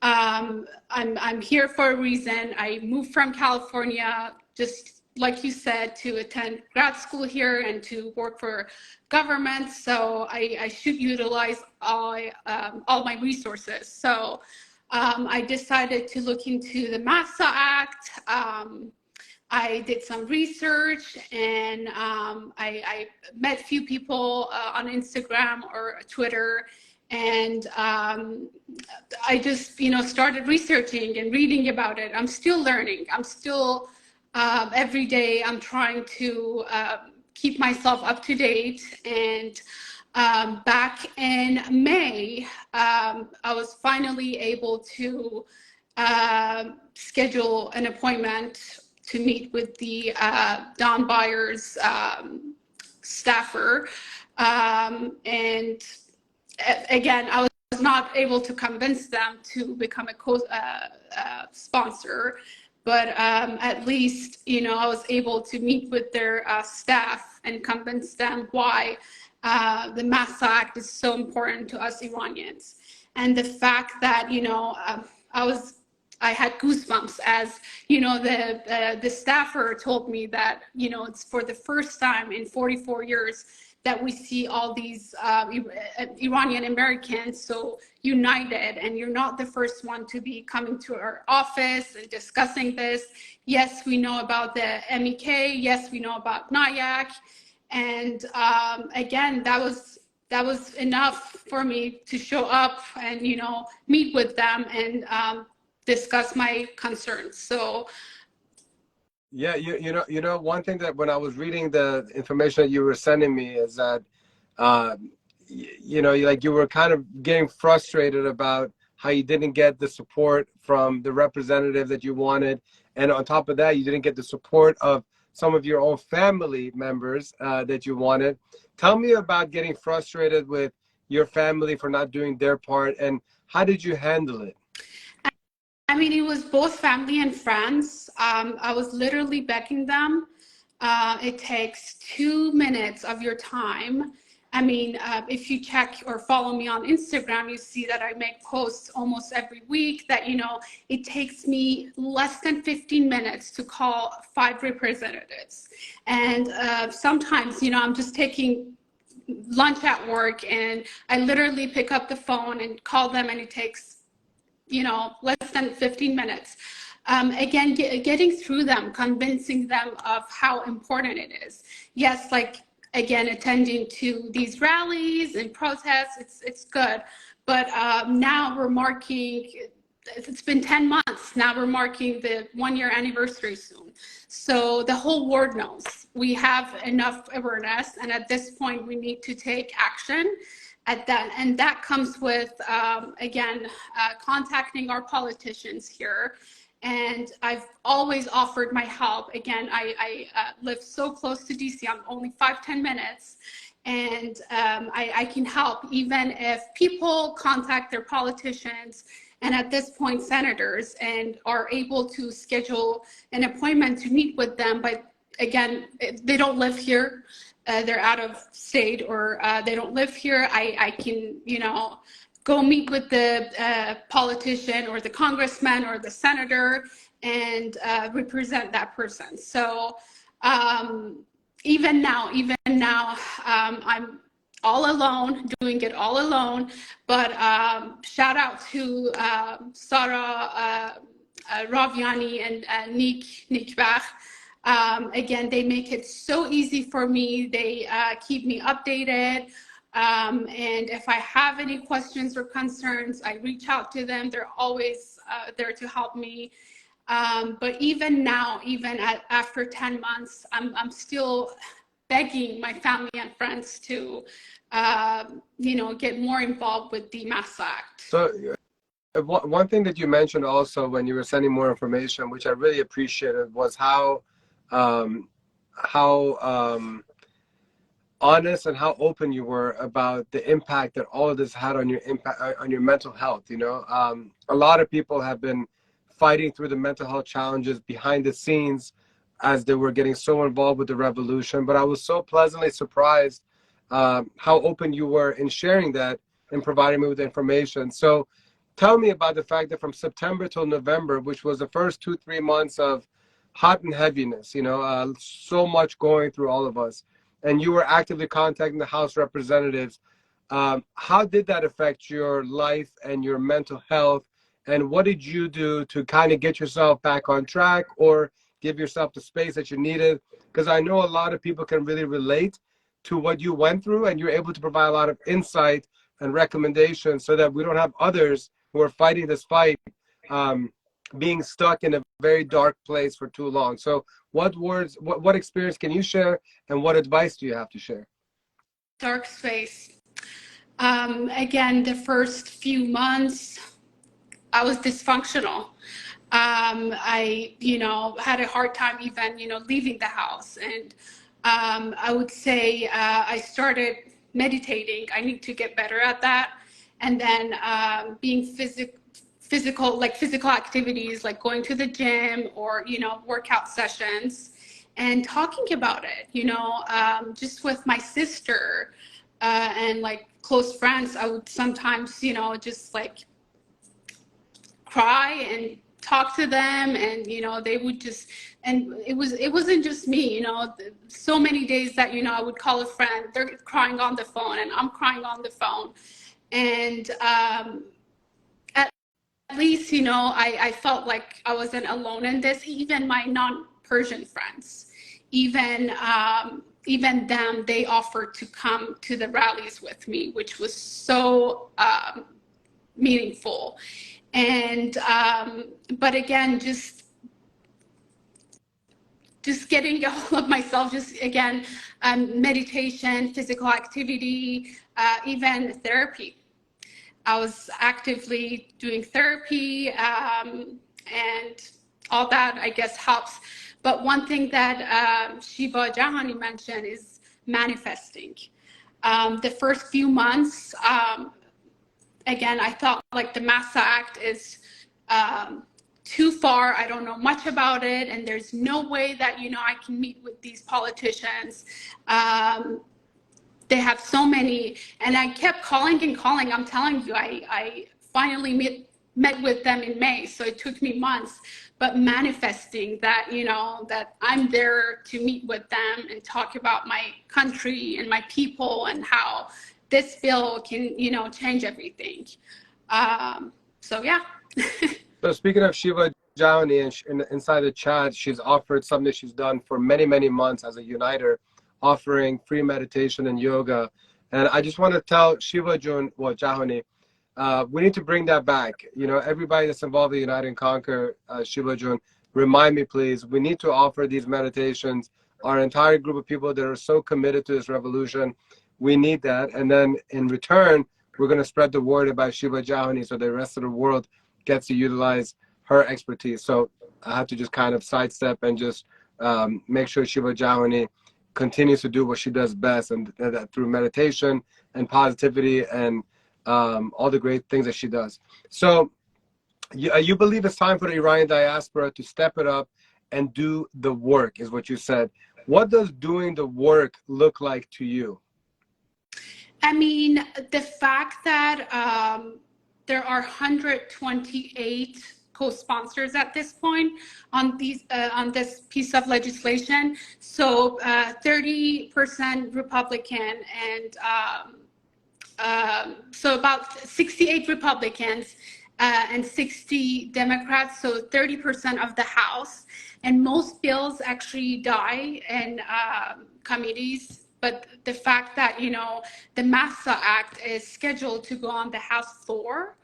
I'm here for a reason. I moved from California, just like you said, to attend grad school here and to work for government. So I should utilize all my resources. So I decided to look into the Mahsa Act. I did some research and I met a few people on Instagram or Twitter. And I just, started researching and reading about it. I'm still learning. I'm still, every day, I'm trying to keep myself up to date. And back in May, I was finally able to schedule an appointment to meet with the Don Byers staffer. And again, I was not able to convince them to become a sponsor, but at least, I was able to meet with their staff and convince them why the Mahsa Act is so important to us Iranians. And the fact that, I was I had goosebumps as, the staffer told me that, it's for the first time in 44 years that we see all these Iranian Americans so united, and you're not the first one to be coming to our office and discussing this. Yes, we know about the MEK. Yes, we know about NIAC. And again, that was enough for me to show up and, meet with them and discuss my concerns. So Yeah, one thing that when I was reading the information that you were sending me is that, you were kind of getting frustrated about how you didn't get the support from the representative that you wanted, and on top of that, you didn't get the support of some of your own family members that you wanted. Tell me about getting frustrated with your family for not doing their part, and how did you handle it? I mean, it was both family and friends. I was literally begging them. It takes 2 minutes of your time. I mean, if you check or follow me on Instagram, you see that I make posts almost every week that, it takes me less than 15 minutes to call 5 representatives. And sometimes, I'm just taking lunch at work and I literally pick up the phone and call them, and it takes less than 15 minutes. Again, getting through them, convincing them of how important it is. Yes, again, attending to these rallies and protests, it's good. But now we're marking, it's been 10 months. Now we're marking the 1-year anniversary soon. So the whole world knows we have enough awareness. And at this point, we need to take action. And that comes with, contacting our politicians here. And I've always offered my help. Again, I live so close to DC. I'm only 5-10 minutes. And I can help even if people contact their politicians, and at this point, senators, and are able to schedule an appointment to meet with them. But again, they don't live here. They're out of state, or they don't live here. I can, go meet with the politician or the congressman or the senator and represent that person. So even now, I'm all alone, doing it all alone. But shout out to Sarah Raviani and Nick Bach. Again, they make it so easy for me. They keep me updated. And if I have any questions or concerns, I reach out to them. They're always there to help me. But even now, after 10 months, I'm still begging my family and friends to, get more involved with the Mahsa Act. So one thing that you mentioned also when you were sending more information, which I really appreciated, was how honest and how open you were about the impact that all of this had on your mental health. A lot of people have been fighting through the mental health challenges behind the scenes as they were getting so involved with the revolution. But I was so pleasantly surprised how open you were in sharing that and providing me with information. So tell me about the fact that from September till November, which was the first 2-3 months of hot and heaviness, so much going through all of us, and you were actively contacting the House representatives. How did that affect your life and your mental health? And what did you do to kind of get yourself back on track or give yourself the space that you needed? Because I know a lot of people can really relate to what you went through, and you're able to provide a lot of insight and recommendations so that we don't have others who are fighting this fight being stuck in a very dark place for too long. So what experience can you share, and what advice do you have to share? Dark space. Again, the first few months, I was dysfunctional. I, had a hard time even, leaving the house. And I would say I started meditating. I need to get better at that. And then being physical activities, like going to the gym or, workout sessions, and talking about it, just with my sister and close friends. I would sometimes, just cry and talk to them, and they would just, and it wasn't just me, so many days that I would call a friend, they're crying on the phone and I'm crying on the phone. And at least I felt like I wasn't alone in this. Even my non-Persian friends, even them, they offered to come to the rallies with me, which was so meaningful. And but again, just getting a hold of myself, just again, meditation, physical activity, even therapy. I was actively doing therapy, and all that, I guess, helps. But one thing that Shiva Jahani mentioned is manifesting. The first few months, again, I thought like the Mahsa Act is too far. I don't know much about it, and there's no way that I can meet with these politicians. They have so many, and I kept calling and calling. I'm telling you, I finally met with them in May, so it took me months. But manifesting that, that I'm there to meet with them and talk about my country and my people and how this bill can, change everything. So yeah. So speaking of Shiva Jahani, and inside the chat, she's offered something she's done for many, many months as a uniter, offering free meditation and yoga. And I just want to tell Shiva Jahani, we need to bring that back. Everybody that's involved in Unite and Conquer, Shiva Jun, remind me, please. We need to offer these meditations. Our entire group of people that are so committed to this revolution, we need that. And then in return, we're going to spread the word about Shiva Jahani so the rest of the world gets to utilize her expertise. So I have to just kind of sidestep and just make sure Shiva Jahani continues to do what she does best, and that through meditation and positivity and all the great things that she does. So you believe it's time for the Iranian diaspora to step it up and do the work, is what you said. What does doing the work look like to you? I mean, the fact that there are 128 co-sponsors at this point on this piece of legislation. So 30% Republican, and so about 68 Republicans and 60 Democrats, so 30% of the House. And most bills actually die in committees. But the fact that, the Mahsa Act is scheduled to go on the House floor,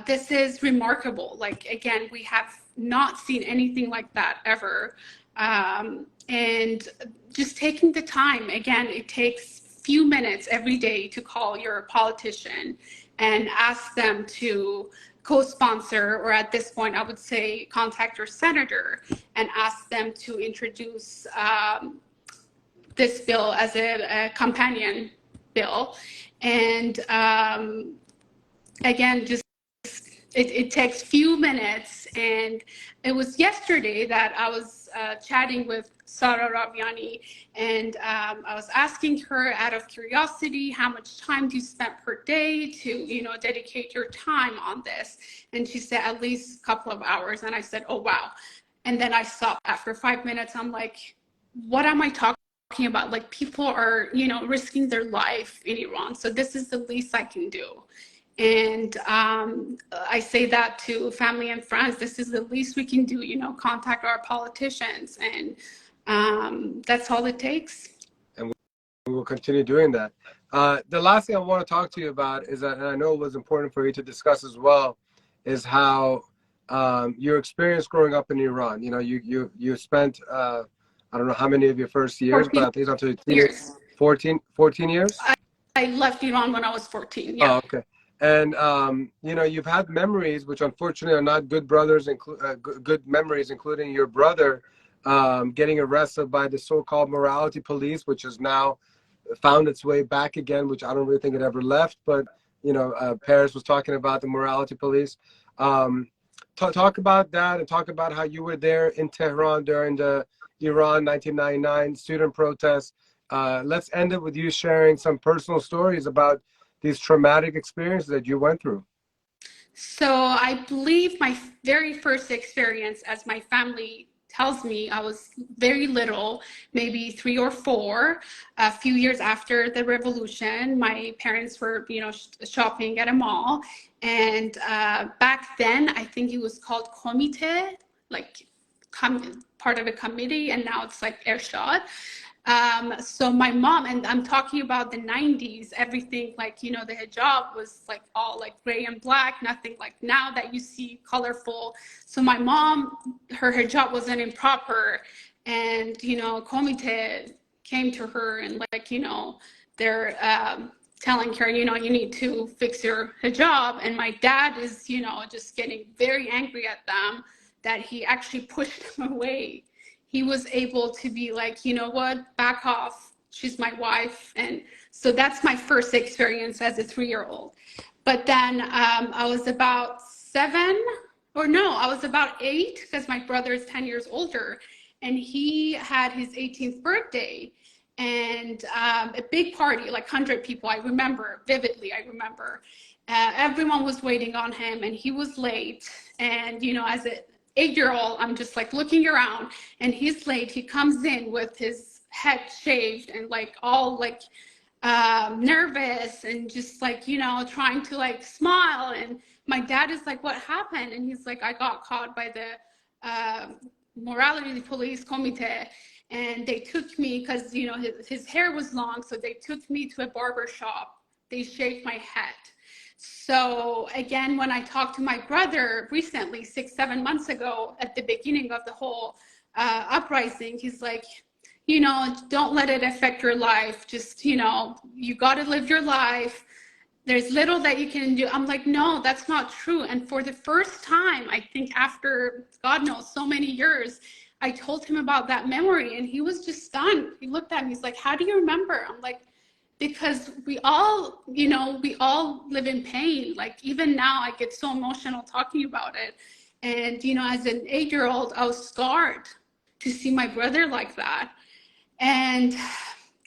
this is remarkable. Like, again, we have not seen anything like that ever. And just taking the time, again, it takes few minutes every day to call your politician and ask them to co-sponsor, or at this point, I would say contact your senator and ask them to introduce this bill as a companion bill. And again, just it takes few minutes. And it was yesterday that I was chatting with Sara Raviani, and I was asking her out of curiosity, how much time do you spend per day to, dedicate your time on this? And she said at least a couple of hours. And I said, oh, wow. And then I stopped after 5 minutes. I'm like, what am I talking about? Like, people are, risking their life in Iran. So this is the least I can do. And I say that to family and friends. This is the least we can do, contact our politicians. And that's all it takes. And we will continue doing that. The last thing I want to talk to you about is that, and I know it was important for you to discuss as well, is how your experience growing up in Iran. You spent, I don't know how many of your first years, but I think it's until years. 14 years? I left Iran when I was 14, yeah. Oh, okay. And, you've had memories, which unfortunately are not good good memories, including your brother getting arrested by the so-called morality police, which has now found its way back again, which I don't really think it ever left. But, Paris was talking about the morality police. Talk about that, and talk about how you were there in Tehran during the Iran 1999 student protests. Let's end it with you sharing some personal stories about these traumatic experiences that you went through. So I believe my very first experience, as my family tells me, I was very little, maybe 3 or 4. A few years after the revolution, my parents were, shopping at a mall, and back then I think it was called comité, like part of a committee, and now it's like Ershad. So my mom, and I'm talking about the 90s, everything like, the hijab was like all like gray and black, nothing like now that you see colorful. So my mom, her hijab wasn't improper. And, comité came to her and like, they're telling her, you need to fix your hijab. And my dad is, just getting very angry at them that he actually pushed them away. He was able to be like, you know what, back off, she's my wife. And so that's my first experience as a 3-year-old. But then I was about 7, or no, I was about 8, because my brother is 10 years older, and he had his 18th birthday, and a big party, like 100 people. I remember vividly. Everyone was waiting on him, and he was late. And as a 8-year-old, I'm just like looking around, and he's late. He comes in with his head shaved and like all like nervous and just like, trying to like smile. And my dad is like, what happened? And he's like, I got caught by the morality police comité, and they took me because, his hair was long. So they took me to a barber shop. They shaved my head. So again, when I talked to my brother recently, 6-7 months ago, at the beginning of the whole uprising, he's like, don't let it affect your life. Just, you got to live your life. There's little that you can do. I'm like, no, that's not true. And for the first time, I think after, God knows, so many years, I told him about that memory, and he was just stunned. He looked at me, he's like, how do you remember? I'm like, because we all live in pain. Like even now, I get so emotional talking about it. And, as an 8-year-old, I was scarred to see my brother like that. And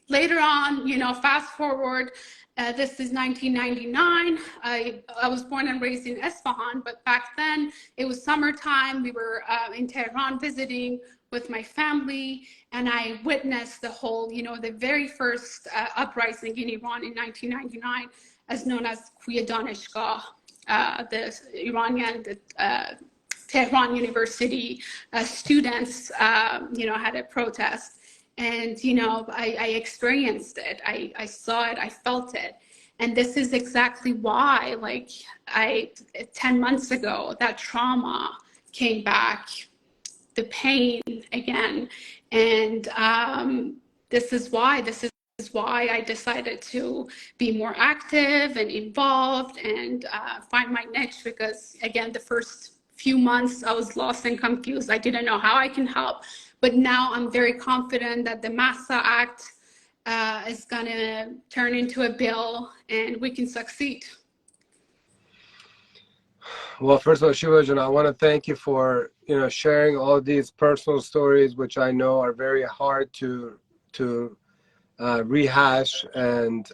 later on, fast forward, this is 1999. I was born and raised in Isfahan, but back then it was summertime. We were in Tehran visiting with my family, and I witnessed the whole, the very first uprising in Iran in 1999, as known as Kuya Daneshgah, the Iranian, Tehran University students, had a protest. And, I experienced it. I saw it, I felt it. And this is exactly why, 10 months ago, that trauma came back, the pain again. And this is why I decided to be more active and involved and find my niche, because again, the first few months I was lost and confused. I didn't know how I can help, but now I'm very confident that the Mahsa Act is gonna turn into a bill and we can succeed. Well, first of all, Shiva Jahani, I want to thank you for sharing all these personal stories, which I know are very hard to rehash, and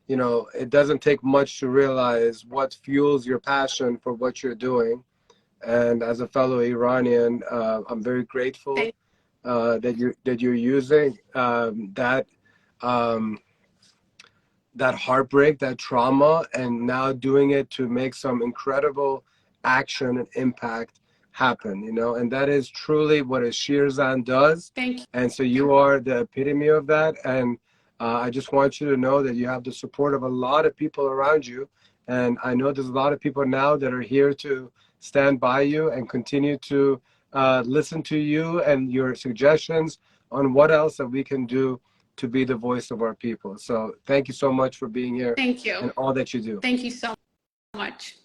it doesn't take much to realize what fuels your passion for what you're doing. And as a fellow Iranian, I'm very grateful that you're using that heartbreak, that trauma, and now doing it to make some incredible action and impact happen, and that is truly what a Shirzan does. Thank you. And so you are the epitome of that. And I just want you to know that you have the support of a lot of people around you. And I know there's a lot of people now that are here to stand by you and continue to listen to you and your suggestions on what else that we can do to be the voice of our people. So thank you so much for being here. Thank you. And all that you do. Thank you so much.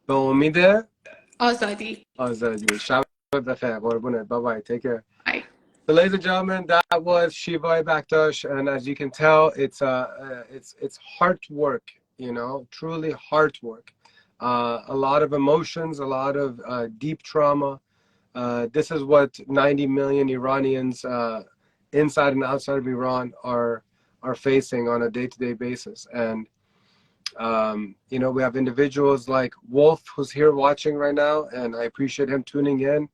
به امید آزادی. آزادی. شب بخیر. قربونت. Bye-bye. Take care. Bye. So, ladies and gentlemen, that was Shiva Baktash, and as you can tell, it's heart work, truly heart work. A lot of emotions, a lot of deep trauma. This is what 90 million Iranians inside and outside of Iran are facing on a day-to-day basis. And We have individuals like Wolf, who's here watching right now, and I appreciate him tuning in.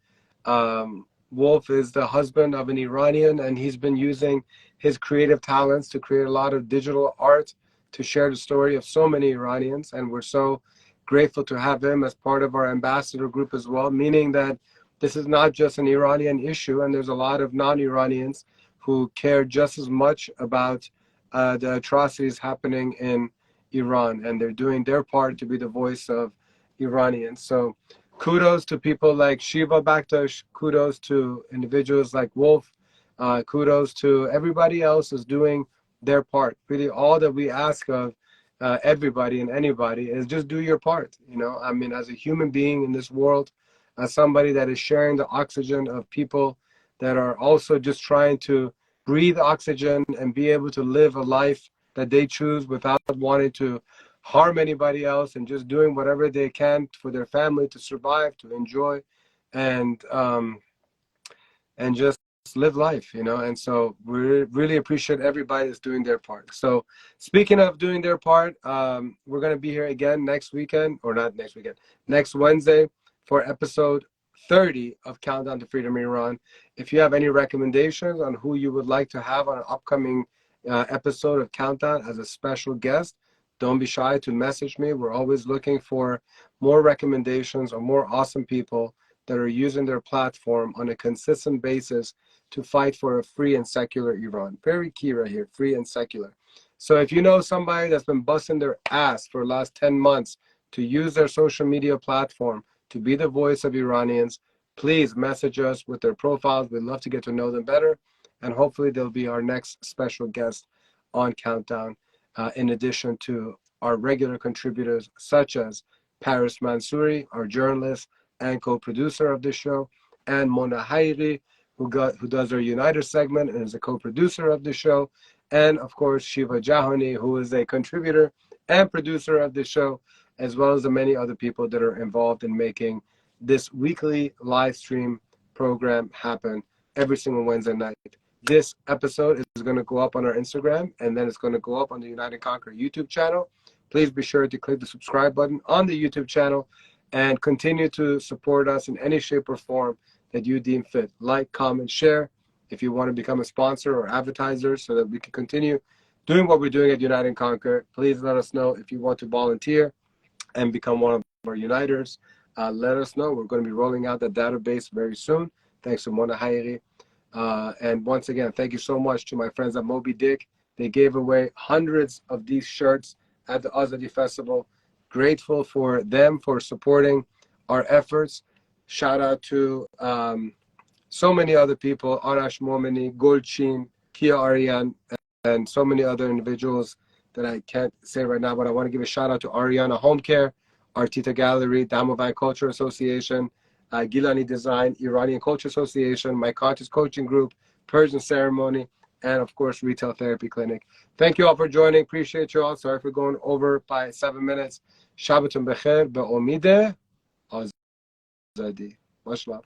Wolf is the husband of an Iranian, and he's been using his creative talents to create a lot of digital art to share the story of so many Iranians. And we're so grateful to have him as part of our ambassador group as well, meaning that this is not just an Iranian issue, and there's a lot of non-Iranians who care just as much about the atrocities happening in Iran, and they're doing their part to be the voice of Iranians. So kudos to people like Shiva Baktash, kudos to individuals like Wolf, kudos to everybody else who's doing their part. Really, all that we ask of everybody and anybody is just do your part. I mean, as a human being in this world, as somebody that is sharing the oxygen of people that are also just trying to breathe oxygen and be able to live a life that they choose without wanting to harm anybody else, and just doing whatever they can for their family to survive, to enjoy, and just live life, and so we really appreciate everybody that's doing their part. So speaking of doing their part, we're going to be here again next weekend, or not next weekend, next Wednesday for episode 30 of Countdown to Freedom in Iran. If you have any recommendations on who you would like to have on an upcoming episode of Countdown as a special guest, don't be shy to message me. We're always looking for more recommendations or more awesome people that are using their platform on a consistent basis to fight for a free and secular Iran. Very key right here, free and secular. So if you know somebody that's been busting their ass for the last 10 months to use their social media platform to be the voice of Iranians, please message us with their profiles. We'd love to get to know them better. And hopefully they'll be our next special guest on Countdown, in addition to our regular contributors such as Paris Mansouri, our journalist and co-producer of this show, and Mona Haghighi, who does our Uniter segment and is a co-producer of the show, and of course Shiva Jahani, who is a contributor and producer of the show, as well as the many other people that are involved in making this weekly live stream program happen every single Wednesday night. This episode is going to go up on our Instagram, and then it's going to go up on the United Conquer YouTube channel. Please be sure to click the subscribe button on the YouTube channel and continue to support us in any shape or form that you deem fit. Like, comment, share if you want to become a sponsor or advertiser so that we can continue doing what we're doing at Unite and Conquer. Please let us know if you want to volunteer and become one of our Uniters. Let us know. We're going to be rolling out that database very soon. Thanks to Mona Haghighi. And once again, thank you so much to my friends at Moby Dick. They gave away hundreds of these shirts at the Azadi Festival. Grateful for them for supporting our efforts. Shout out to so many other people, Arash Momini, Golchin, Kia Aryan, and so many other individuals that I can't say right now, but I want to give a shout out to Ariana Home Care, Artita Gallery, Damovan Culture Association, Gilani Design, Iranian Culture Association, My Conscious Coaching Group, Persian Ceremony, and of course, Retail Therapy Clinic. Thank you all for joining. Appreciate you all. Sorry for going over by 7 minutes. Shabbatum Becher, Be'omide, Azadi. Much love.